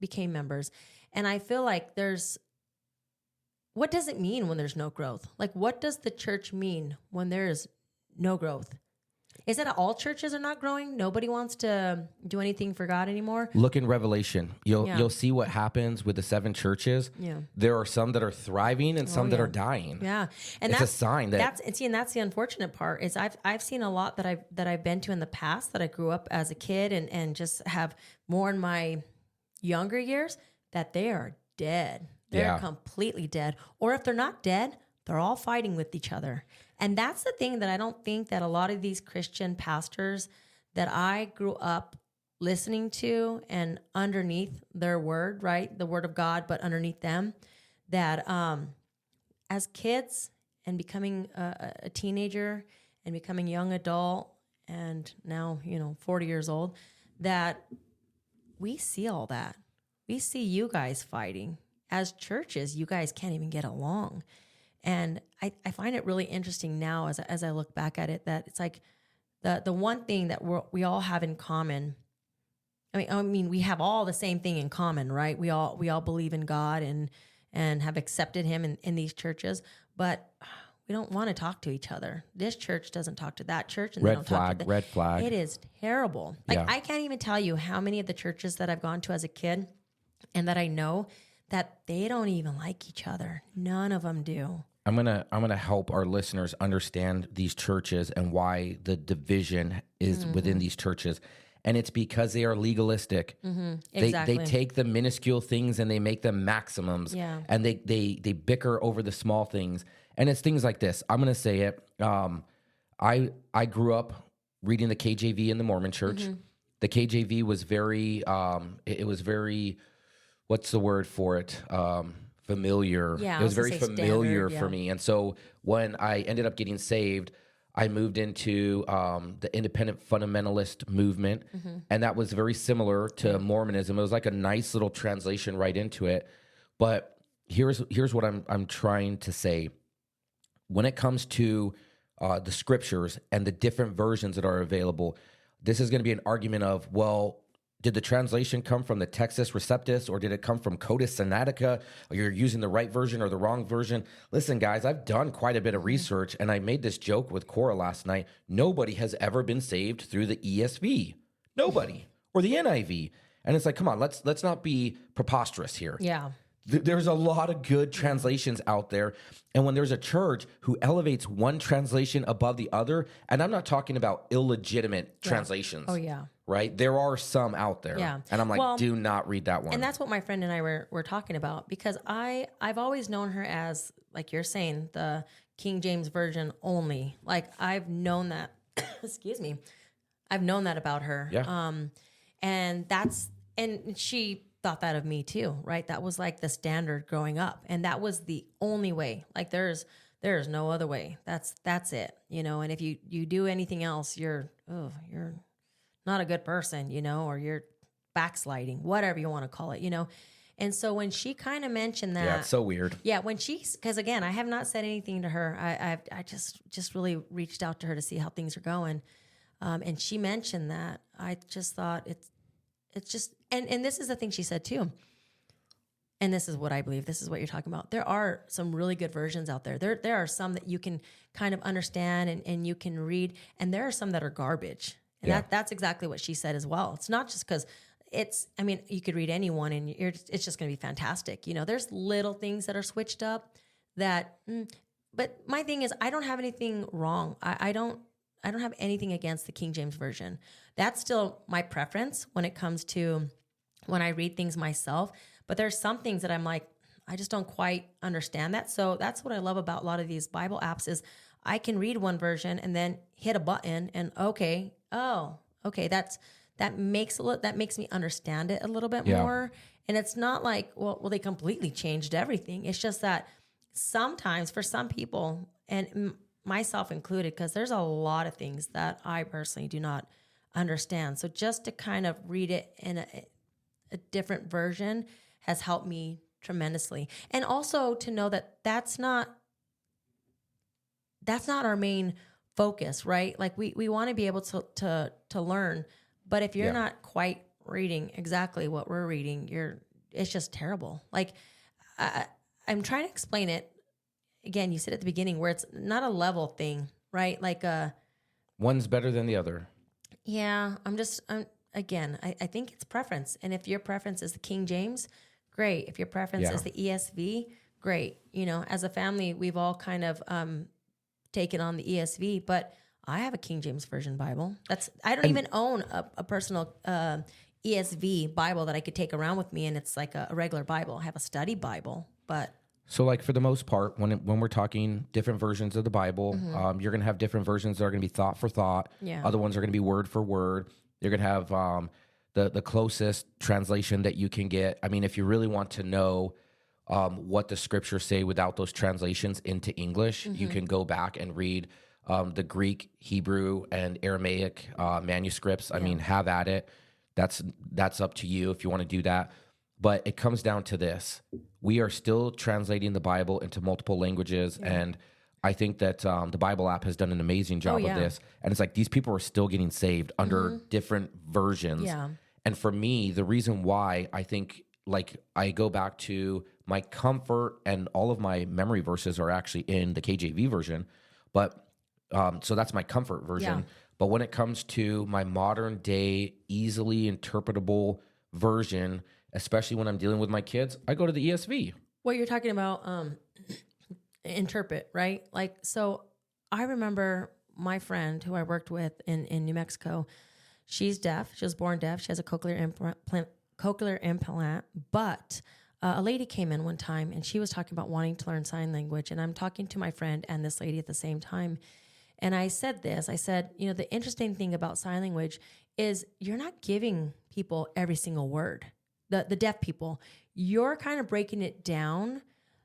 became members. And I feel like what does it mean when there's no growth? Like, what does the church mean when there is no growth? Is it all churches are not growing? Nobody wants to do anything for God anymore? Look in Revelation. You'll see what happens with the 7 churches. Yeah. There are some that are thriving and some that are dying. Yeah. And it's a sign that's the unfortunate part is I've seen a lot that I've been to in the past that I grew up as a kid and just have more in my younger years that they are dead. They're completely dead. Or if they're not dead, they're all fighting with each other. And that's the thing that I don't think that a lot of these Christian pastors that I grew up listening to and underneath their word, right? The word of God, but underneath them, that as kids and becoming a teenager and becoming young adult and now, 40 years old, that we see all that. We see you guys fighting. As churches, you guys can't even get along. And I find it really interesting now as I look back at it, that it's like the one thing that we all have in common. I mean, we have all the same thing in common, right? We all believe in God and have accepted him in these churches, but we don't want to talk to each other. This church doesn't talk to that church. And red flag. It is terrible. Like I can't even tell you how many of the churches that I've gone to as a kid and that I know that they don't even like each other. None of them do. I'm gonna help our listeners understand these churches and why the division is within these churches, and it's because they are legalistic. Exactly. They take the minuscule things and they make them maximums. Yeah. And they bicker over the small things, and it's things like this. I'm gonna say it. I grew up reading the KJV in the Mormon Church. The KJV was very. It was very. What's the word for it? Familiar. Yeah, it was very familiar standard, for me. And so when I ended up getting saved, I moved into the independent fundamentalist movement. And that was very similar to Mormonism. It was like a nice little translation right into it. But here's what I'm trying to say. When it comes to the scriptures and the different versions that are available, this is going to be an argument of, well, did the translation come from the Textus Receptus, or did it come from Codex Sinaitica? Or you're using the right version or the wrong version? Listen, guys, I've done quite a bit of research, and I made this joke with Cora last night. Nobody has ever been saved through the ESV. Nobody. Or the NIV. And it's like, come on, let's not be preposterous here. Yeah. There's a lot of good translations out there. And when there's a church who elevates one translation above the other, and I'm not talking about illegitimate translations. Oh, yeah. Right? There are some out there. Yeah. And I'm like, do not read that one. And that's what my friend and I were talking about, because I've always known her as, like you're saying, the King James Version only. Like, I've known that, excuse me, I've known that about her. Yeah. And she thought that of me too, right? That was like the standard growing up. And that was the only way. Like, there's no other way. That's it, and if you do anything else, you're not a good person, or you're backsliding, whatever you want to call it, And so when she kind of mentioned that, yeah, it's so weird. Yeah, because again, I have not said anything to her. I just really reached out to her to see how things are going, and she mentioned that. I just thought it's just, and this is the thing she said too. And this is what I believe. This is what you're talking about. There are some really good versions out there. There are some that you can kind of understand and you can read, and there are some that are garbage. And that's exactly what she said as well. It's not just because you could read anyone and it's just going to be fantastic. There's little things that are switched up but my thing is, I don't have anything wrong. I don't have anything against the King James Version. That's still my preference when it comes to when I read things myself. But there's some things that I'm like, I just don't quite understand that. So that's what I love about a lot of these Bible apps is I can read one version and then hit a button and that makes me understand it a little bit more. And it's not like, well, they completely changed everything. It's just that sometimes for some people, and myself included, because there's a lot of things that I personally do not understand. So just to kind of read it in a different version has helped me tremendously. And also to know that that's not our main focus, right? Like we want to be able to learn, but if you're not quite reading exactly what we're reading, it's just terrible. Like I'm trying to explain it. Again, you said at the beginning where it's not a level thing, right? Like one's better than the other. Yeah, I think it's preference. And if your preference is the King James, great. If your preference is the ESV, great. You know, as a family, we've all kind of taken on the ESV, but I have a King James Version Bible. I don't even own a personal ESV Bible that I could take around with me, and it's like a regular Bible. I have a study Bible, but... So, like, for the most part, when we're talking different versions of the Bible, you're going to have different versions that are going to be thought for thought. Yeah. Other ones are going to be word for word. You're going to have the closest translation that you can get. I mean, if you really want to know what the scriptures say without those translations into English, you can go back and read the Greek, Hebrew, and Aramaic manuscripts. I mean, have at it. That's up to you if you want to do that. But it comes down to this. We are still translating the Bible into multiple languages, and I think that the Bible app has done an amazing job of this. And it's like these people are still getting saved under different versions. Yeah. And for me, the reason why I think, like, I go back to my comfort and all of my memory verses are actually in the KJV version. But so that's my comfort version. Yeah. But when it comes to my modern day, easily interpretable version, especially when I'm dealing with my kids, I go to the ESV. What you're talking about, interpret, right? Like, so I remember my friend who I worked with in New Mexico. She's deaf. She was born deaf. She has a cochlear implant. But a lady came in one time and she was talking about wanting to learn sign language. And I'm talking to my friend and this lady at the same time. And I said, you know, the interesting thing about sign language is you're not giving people every single word. The deaf people, you're kind of breaking it down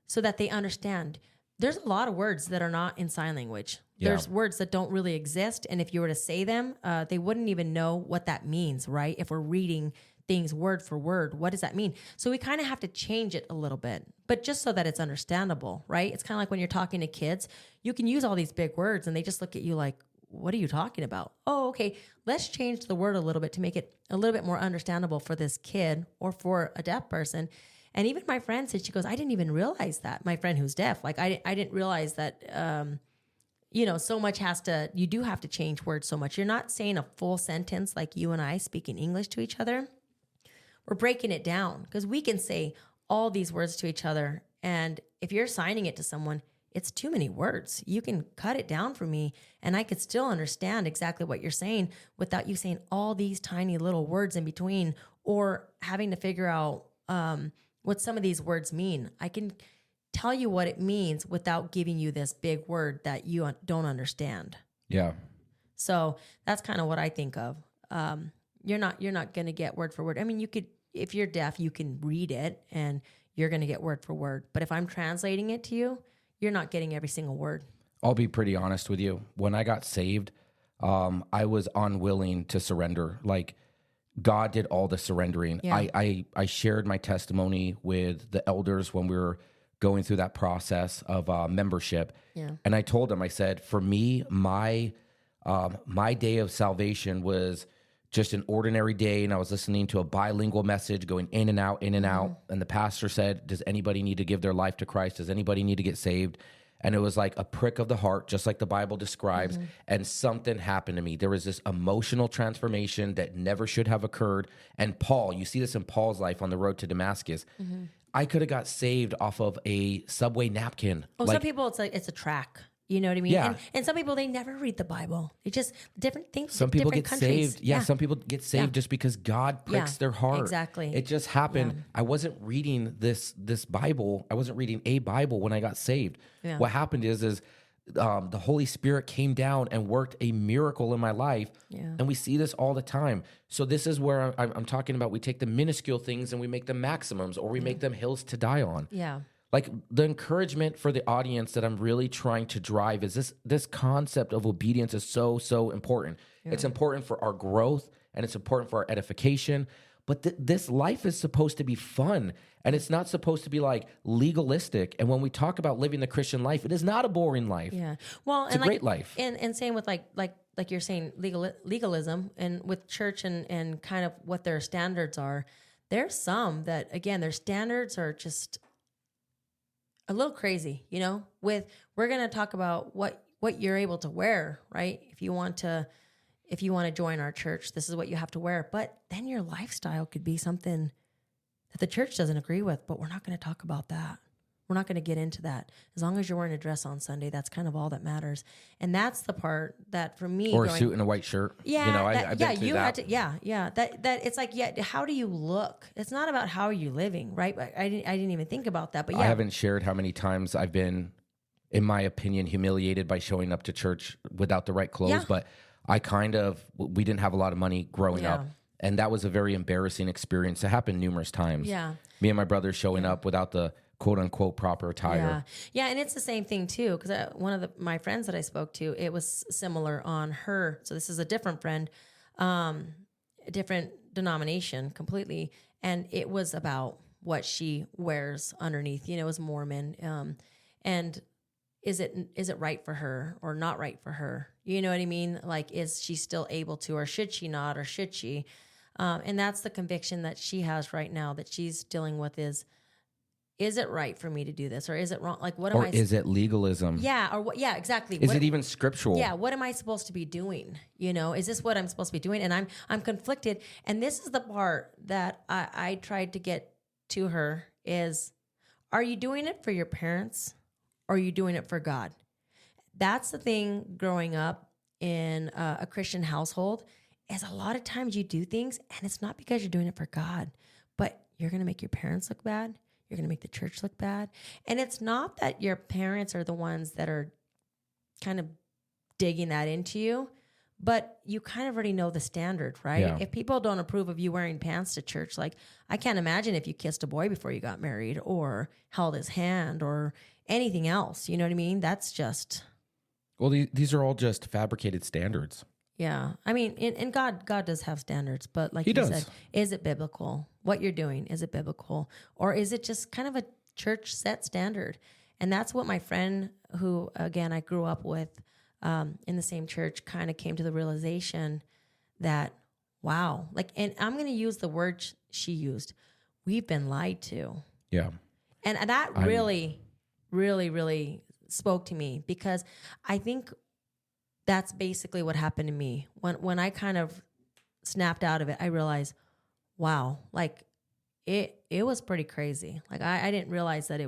so that they understand. There's a lot of words that are not in sign language. Yeah. There's words that don't really exist. And if you were to say them, they wouldn't even know what that means, right? If we're reading things word for word, what does that mean? So we kind of have to change it a little bit, but just so that it's understandable, right? It's kind of like when you're talking to kids, you can use all these big words and they just look at you like, what are you talking about? Oh, okay. Let's change the word a little bit to make it a little bit more understandable for this kid or for a deaf person. And even my friend said, she goes, I didn't even realize that. My friend who's deaf, like I didn't realize that, you know, so much you do have to change words so much. You're not saying a full sentence like you and I speaking English to each other. We're breaking it down because we can say all these words to each other. And if you're signing it to someone, it's too many words. You can cut it down for me and I could still understand exactly what you're saying without you saying all these tiny little words in between or having to figure out what some of these words mean. I can tell you what it means without giving you this big word that you don't understand. Yeah. So that's kind of what I think of. You're not going to get word for word. I mean, you could, if you're deaf, you can read it and you're going to get word for word. But if I'm translating it to you, you're not getting every single word. I'll be pretty honest with you. When I got saved, I was unwilling to surrender. Like, God did all the surrendering. Yeah. I shared my testimony with the elders when we were going through that process of membership. Yeah. And I told them, I said, for me, my day of salvation was just an ordinary day, and I was listening to a bilingual message going in and out, in and out. And the pastor said, does anybody need to give their life to Christ? Does anybody need to get saved? And it was like a prick of the heart, just like the Bible describes. And something happened to me. There was this emotional transformation that never should have occurred. And Paul, you see this in Paul's life on the road to Damascus. I could have got saved off of a Subway napkin. Oh, some people, it's a track. You know what I mean? Yeah. And some people, they never read the Bible. They just, different things. Some people different get countries. saved. Yeah, some people get saved just because God pricks their heart. Exactly. It just happened. I wasn't reading this Bible. I wasn't reading a Bible when I got saved. Yeah. What happened is the Holy Spirit came down and worked a miracle in my life. Yeah. And we see this all the time. So this is where I'm talking about we take the minuscule things and we make them maximums, or we make them hills to die on. Yeah. Like the encouragement for the audience that I'm really trying to drive is this concept of obedience is so important. Yeah. It's important for our growth and it's important for our edification. But this life is supposed to be fun, and it's not supposed to be like legalistic. And when we talk about living the Christian life, it is not a boring life. Yeah. Well, it's a great life. And same with like you're saying legalism, and with church and kind of what their standards are. There's some that, again, their standards are just a little crazy, you know. We're going to talk about what you're able to wear, right? If you want to join our church, this is what you have to wear. But then your lifestyle could be something that the church doesn't agree with, but we're not going to talk about that. We're not going to get into that. As long as you're wearing a dress on Sunday, that's kind of all that matters. And that's the part that for me, or a suit and a white shirt. Yeah, you know, I've been through that. Had to, yeah. That it's like, yeah, how do you look? It's not about how are you living, right? I didn't even think about that. But yeah, I haven't shared how many times I've been, in my opinion, humiliated by showing up to church without the right clothes. Yeah. But we didn't have a lot of money growing up. And that was a very embarrassing experience. It happened numerous times. Yeah. Me and my brother showing up without the quote unquote proper attire. Yeah. And it's the same thing too. Cause one of my friends that I spoke to, it was similar on her. So this is a different friend, a different denomination completely. And it was about what she wears underneath, it was Mormon. And is it right for her or not right for her? You know what I mean? Like, is she still able to, or should she not, or should she? And that's the conviction that she has right now that she's dealing with is it right for me to do this? Or is it wrong? Like, what am I? Or is it legalism? Yeah. Or what? Yeah, exactly. Is it even scriptural? Yeah. What am I supposed to be doing? Is this what I'm supposed to be doing? And I'm conflicted. And this is the part that I tried to get to her is, are you doing it for your parents? Or are you doing it for God? That's the thing growing up in a Christian household is a lot of times you do things and it's not because you're doing it for God, but you're going to make your parents look bad. You're going to make the church look bad. And it's not that your parents are the ones that are kind of digging that into you, but you kind of already know the standard, right? Yeah. If people don't approve of you wearing pants to church, like I can't imagine if you kissed a boy before you got married or held his hand or anything else. You know what I mean? That's just... Well, these are all just fabricated standards. Yeah. I mean, and God does have standards, but like He you does. said, is it biblical? What you're doing, is it biblical? Or is it just kind of a church set standard? And that's what my friend who, again, I grew up with in the same church kind of came to the realization that, wow, like, and I'm going to use the word she used, we've been lied to. Yeah. And that really, really, really spoke to me because I think that's basically what happened to me. When I kind of snapped out of it, I realized, wow, like it was pretty crazy. Like I didn't realize that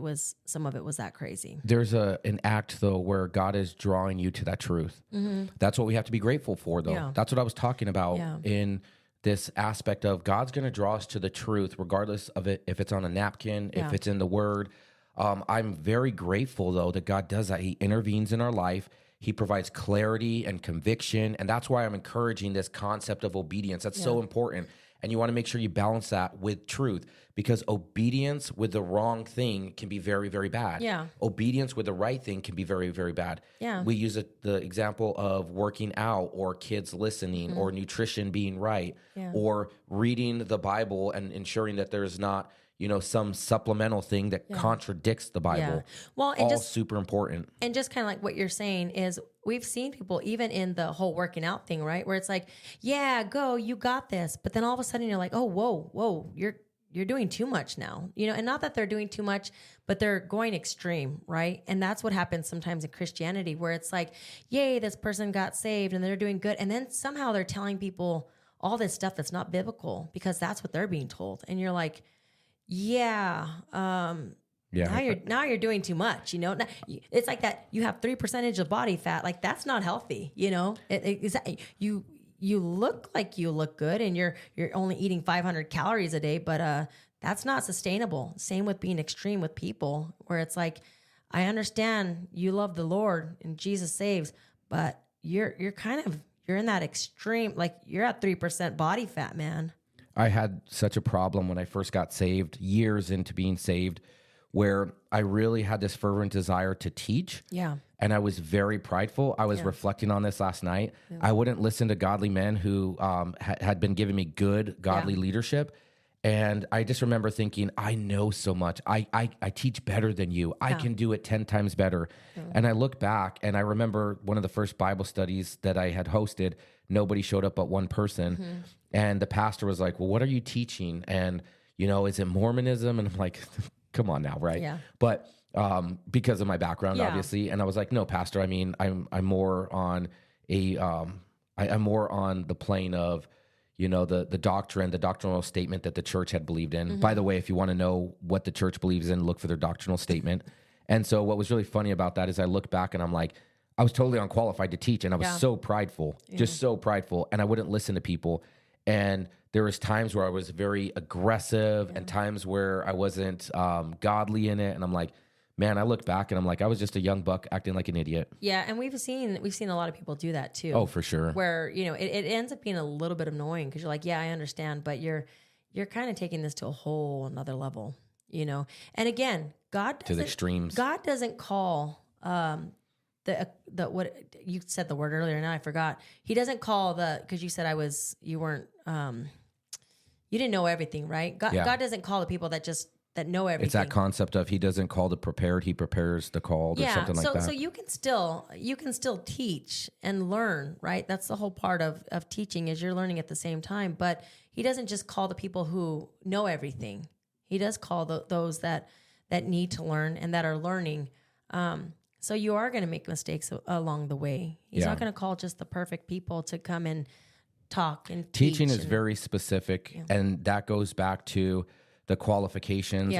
some of it was that crazy. There's an act though where God is drawing you to that truth. Mm-hmm. That's what we have to be grateful for though. Yeah. That's what I was talking about in this aspect of God's going to draw us to the truth regardless of it, if it's on a napkin, if it's in the word. I'm very grateful though that God does that. He intervenes in our life. He provides clarity and conviction. And that's why I'm encouraging this concept of obedience. That's so important. And you want to make sure you balance that with truth because obedience with the wrong thing can be very, very bad. Yeah. Obedience with the right thing can be very, very bad. Yeah. We use the example of working out or kids listening or nutrition being right or reading the Bible and ensuring that there's not, some supplemental thing that contradicts the Bible. Yeah. Well, and all super important. And just kind of like what you're saying is we've seen people even in the whole working out thing, right? Where it's like, yeah, go, you got this. But then all of a sudden you're like, oh, whoa, you're doing too much now. And not that they're doing too much, but they're going extreme, right? And that's what happens sometimes in Christianity where it's like, yay, this person got saved and they're doing good. And then somehow they're telling people all this stuff that's not biblical because that's what they're being told. And you're like, now you're doing too much, It's like that you have 3% of body fat. Like that's not healthy, you look like you look good and you're only eating 500 calories a day, but that's not sustainable. Same with being extreme with people where it's like, I understand you love the Lord and Jesus saves, but you're in that extreme, like you're at 3% body fat, man. I had such a problem when I first got saved, years into being saved, where I really had this fervent desire to teach. Yeah. And I was very prideful. I was reflecting on this last night. Yeah. I wouldn't listen to godly men who had been giving me good, godly leadership. And I just remember thinking, I know so much. I teach better than you. I can do it 10 times better. And I look back and I remember one of the first Bible studies that I had hosted, nobody showed up but one person. And the pastor was like, well, what are you teaching? And, is it Mormonism? And I'm like, come on now, right? Yeah. But because of my background, obviously. And I was like, no, pastor, I mean, I'm more on I'm more on the plane of, the doctrine, the doctrinal statement that the church had believed in. By the way, if you want to know what the church believes in, look for their doctrinal statement. And so what was really funny about that is I look back and I'm like, I was totally unqualified to teach. And I was so prideful, just so prideful. And I wouldn't listen to people. And there was times where I was very aggressive and times where I wasn't godly in it. And I'm like, man, I look back and I'm like, I was just a young buck acting like an idiot. Yeah, and we've seen a lot of people do that too. Oh, for sure. Where it ends up being a little bit annoying because you're like, yeah, I understand, but you're kind of taking this to a whole another level, And again, God doesn't, to the extremes. God doesn't call the what you said the word earlier. Now I forgot. He doesn't call because you said you weren't you didn't know everything, right? God doesn't call the people that know everything. It's that concept of he doesn't call the prepared, he prepares the called or something like that. So you can still teach and learn, right? That's the whole part of teaching is you're learning at the same time. But he doesn't just call the people who know everything. He does call those that need to learn and that are learning. So you are going to make mistakes along the way. He's not going to call just the perfect people to come and talk and teaching is very specific, and that goes back to the qualifications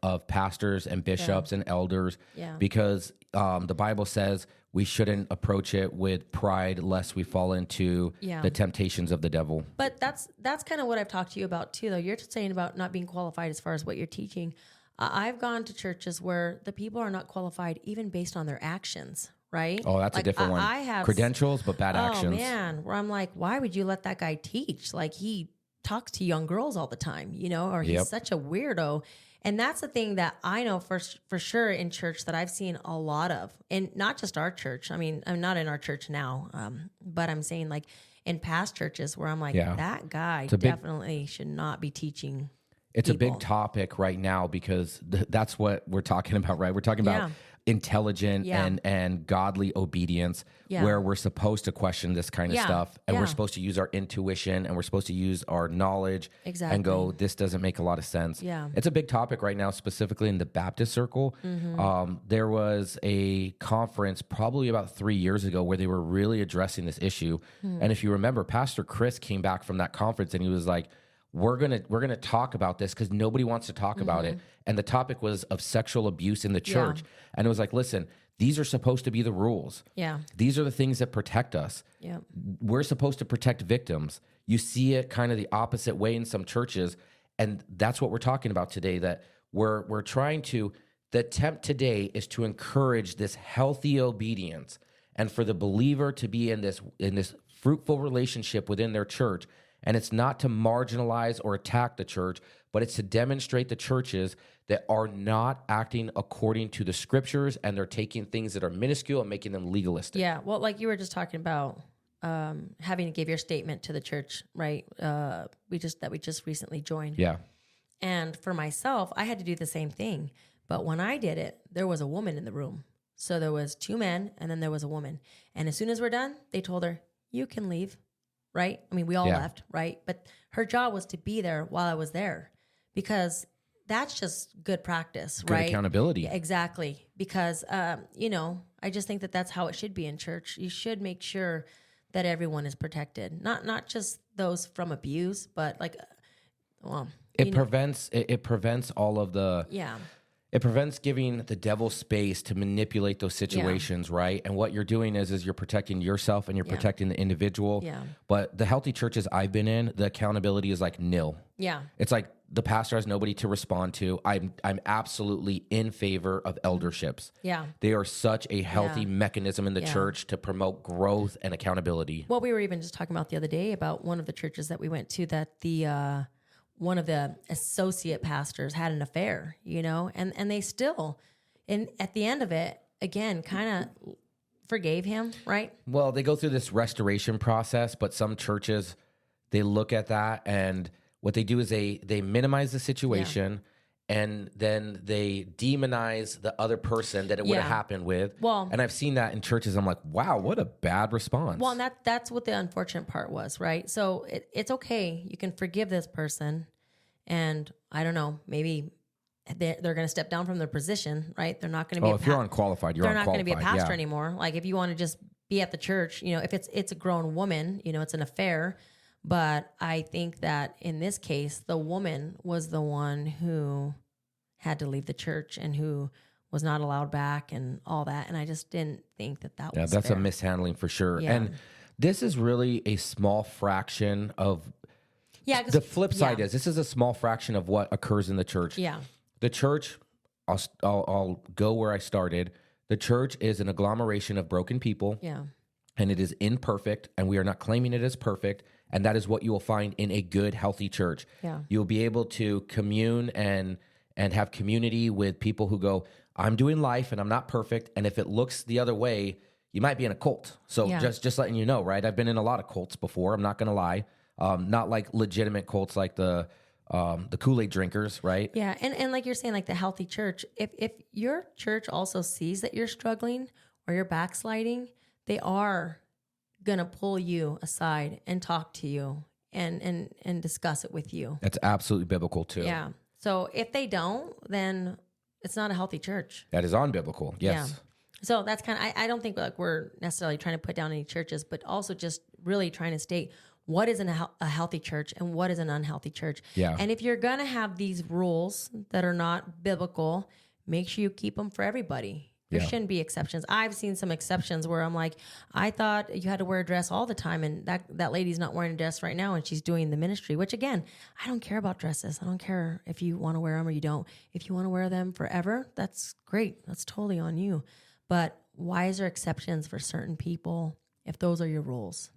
of pastors and bishops and elders, because the Bible says we shouldn't approach it with pride lest we fall into the temptations of the devil. But that's kind of what I've talked to you about too, though. You're saying about not being qualified as far as what you're teaching. I've gone to churches where the people are not qualified even based on their actions, right? Oh, that's a different one. I have credentials, but bad actions. Oh, man. Where I'm like, why would you let that guy teach? Like, he talks to young girls all the time, or he's such a weirdo. And that's the thing that I know for sure in church that I've seen a lot of. And not just our church. I mean, I'm not in our church now, but I'm saying like in past churches where I'm like, that guy definitely should not be teaching. It's people. A big topic right now because that's what we're talking about, right? We're talking about intelligent and godly obedience where we're supposed to question this kind of stuff and we're supposed to use our intuition and we're supposed to use our knowledge and go, this doesn't make a lot of sense. Yeah. It's a big topic right now, specifically in the Baptist circle. Mm-hmm. There was a conference probably about 3 years ago where they were really addressing this issue. And if you remember, Pastor Chris came back from that conference and he was like, we're gonna talk about this because nobody wants to talk about it. And the topic was of sexual abuse in the church. And it was like, listen, these are supposed to be the rules. Yeah. These are the things that protect us. Yeah. We're supposed to protect victims. You see it kind of the opposite way in some churches. And that's what we're talking about today, that we're trying to, the attempt today is to encourage this healthy obedience and for the believer to be in this fruitful relationship within their church. And it's not to marginalize or attack the church, but it's to demonstrate the churches that are not acting according to the scriptures and they're taking things that are minuscule and making them legalistic. Yeah, well, like you were just talking about having to give your statement to the church, right? We just recently joined. Yeah. And for myself, I had to do the same thing. But when I did it, there was a woman in the room. So there was 2 men and then there was a woman. And as soon as we're done, they told her, you can leave. Right? I mean, we all left, right? But her job was to be there while I was there because that's just good practice, good right? Accountability. Yeah, exactly. Because, I just think that that's how it should be in church. You should make sure that everyone is protected, not just those from abuse, but like, it prevents all of the It prevents giving the devil space to manipulate those situations, right? And what you're doing is you're protecting yourself and you're protecting the individual. Yeah. But the healthy churches I've been in, the accountability is like nil. Yeah. It's like the pastor has nobody to respond to. I'm absolutely in favor of elderships. Yeah. They are such a healthy mechanism in the church to promote growth and accountability. Well, we were even just talking about the other day about one of the churches that we went to that one of the associate pastors had an affair, and they still, and at the end of it, again, kind of forgave him, right? Well, they go through this restoration process, but some churches, they look at that, and what they do is they minimize the situation, and then they demonize the other person that it would have happened with. Well, and I've seen that in churches. I'm like, wow, what a bad response. Well, and that's what the unfortunate part was, right? So it's okay. You can forgive this person, and I don't know, maybe they're going to step down from their position, right? They're not going to be. If you're unqualified, they're not going to be a pastor anymore. Like if you want to just be at the church, if it's a grown woman, it's an affair. But I think that in this case, the woman was the one who had to leave the church and who was not allowed back and all that. And I just didn't think that was that's fair. a mishandling for sure. Yeah. And this is really a small fraction of. Yeah. The flip side is this is a small fraction of what occurs in the church. Yeah. The church, I'll go where I started. The church is an agglomeration of broken people. Yeah. And it is imperfect, and we are not claiming it as perfect. And that is what you will find in a good, healthy church. Yeah. You'll be able to commune and have community with people who go, I'm doing life and I'm not perfect. And if it looks the other way, you might be in a cult. So just letting you know, right? I've been in a lot of cults before. I'm not going to lie. Not like legitimate cults like the Kool-Aid drinkers, right? Yeah. And like you're saying, like the healthy church, if your church also sees that you're struggling or you're backsliding, they are going to pull you aside and talk to you and discuss it with you. That's absolutely biblical too. Yeah. So if they don't, then it's not a healthy church. That is unbiblical. Yes. Yeah. So that's kind of, I don't think like we're necessarily trying to put down any churches, but also just really trying to state what is a healthy church and what is an unhealthy church. Yeah. And if you're going to have these rules that are not biblical, make sure you keep them for everybody. There shouldn't be exceptions. I've seen some exceptions where I'm like, I thought you had to wear a dress all the time, and that lady's not wearing a dress right now, and she's doing the ministry, which, again, I don't care about dresses. I don't care if you want to wear them or you don't. If you want to wear them forever, that's great. That's totally on you. But why is there exceptions for certain people if those are your rules?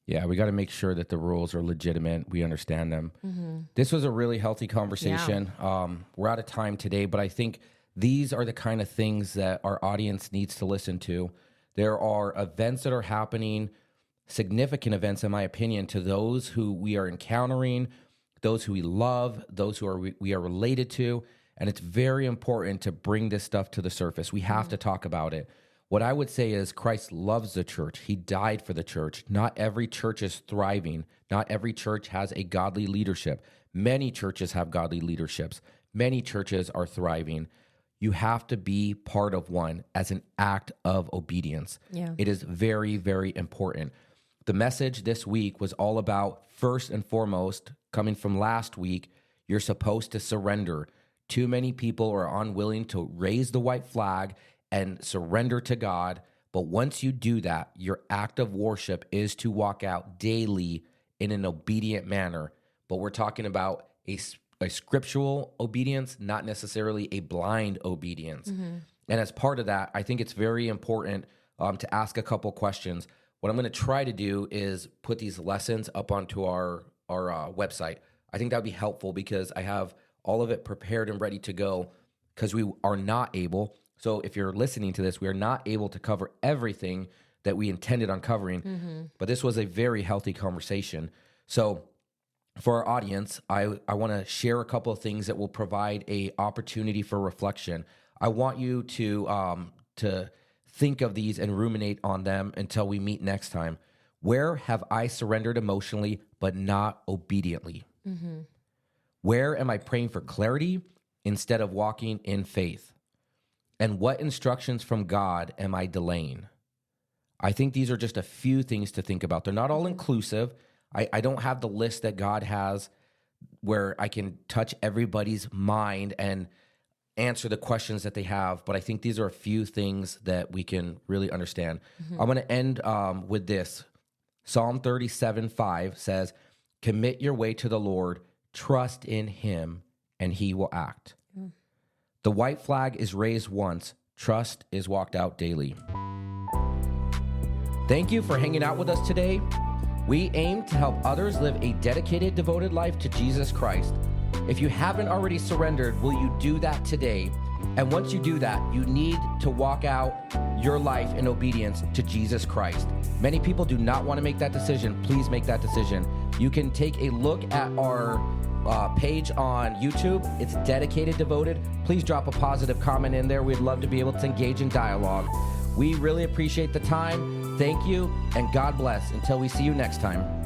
Yeah, we got to make sure that the rules are legitimate. We understand them. Mm-hmm. This was a really healthy conversation. Yeah. We're out of time today, but I think these are the kind of things that our audience needs to listen to. There are events that are happening, significant events, in my opinion, to those who we are encountering, those who we love, those who we are related to. And it's very important to bring this stuff to the surface. We have to talk about it. What I would say is Christ loves the church. He died for the church. Not every church is thriving. Not every church has a godly leadership. Many churches have godly leaderships. Many churches are thriving. You have to be part of one as an act of obedience. Yeah. It is very, very important. The message this week was all about, first and foremost, coming from last week, you're supposed to surrender. Too many people are unwilling to raise the white flag and surrender to God. But once you do that, your act of worship is to walk out daily in an obedient manner. But we're talking about a scriptural obedience, not necessarily a blind obedience. Mm-hmm. And as part of that, I think it's very important to ask a couple questions. What I'm going to try to do is put these lessons up onto our website. I think that would be helpful because I have all of it prepared and ready to go because we are not able. So if you're listening to this, we are not able to cover everything that we intended on covering. Mm-hmm. But this was a very healthy conversation. So for our audience, I want to share a couple of things that will provide a opportunity for reflection. I want you to think of these and ruminate on them until we meet next time. Where have I surrendered emotionally but not obediently? Mm-hmm. Where am I praying for clarity instead of walking in faith? And what instructions from God am I delaying? I think these are just a few things to think about. They're not all inclusive. I don't have the list that God has where I can touch everybody's mind and answer the questions that they have, but I think these are a few things that we can really understand. Mm-hmm. I'm going to end with this. Psalm 37:5 says, commit your way to the Lord, trust in him, and he will act. Mm. The white flag is raised once, trust is walked out daily. Thank you for hanging out with us today. We aim to help others live a dedicated, devoted life to Jesus Christ. If you haven't already surrendered, will you do that today? And once you do that, you need to walk out your life in obedience to Jesus Christ. Many people do not want to make that decision. Please make that decision. You can take a look at our page on YouTube. It's Dedicated Devoted. Please drop a positive comment in there. We'd love to be able to engage in dialogue. We really appreciate the time. Thank you, and God bless. Until we see you next time.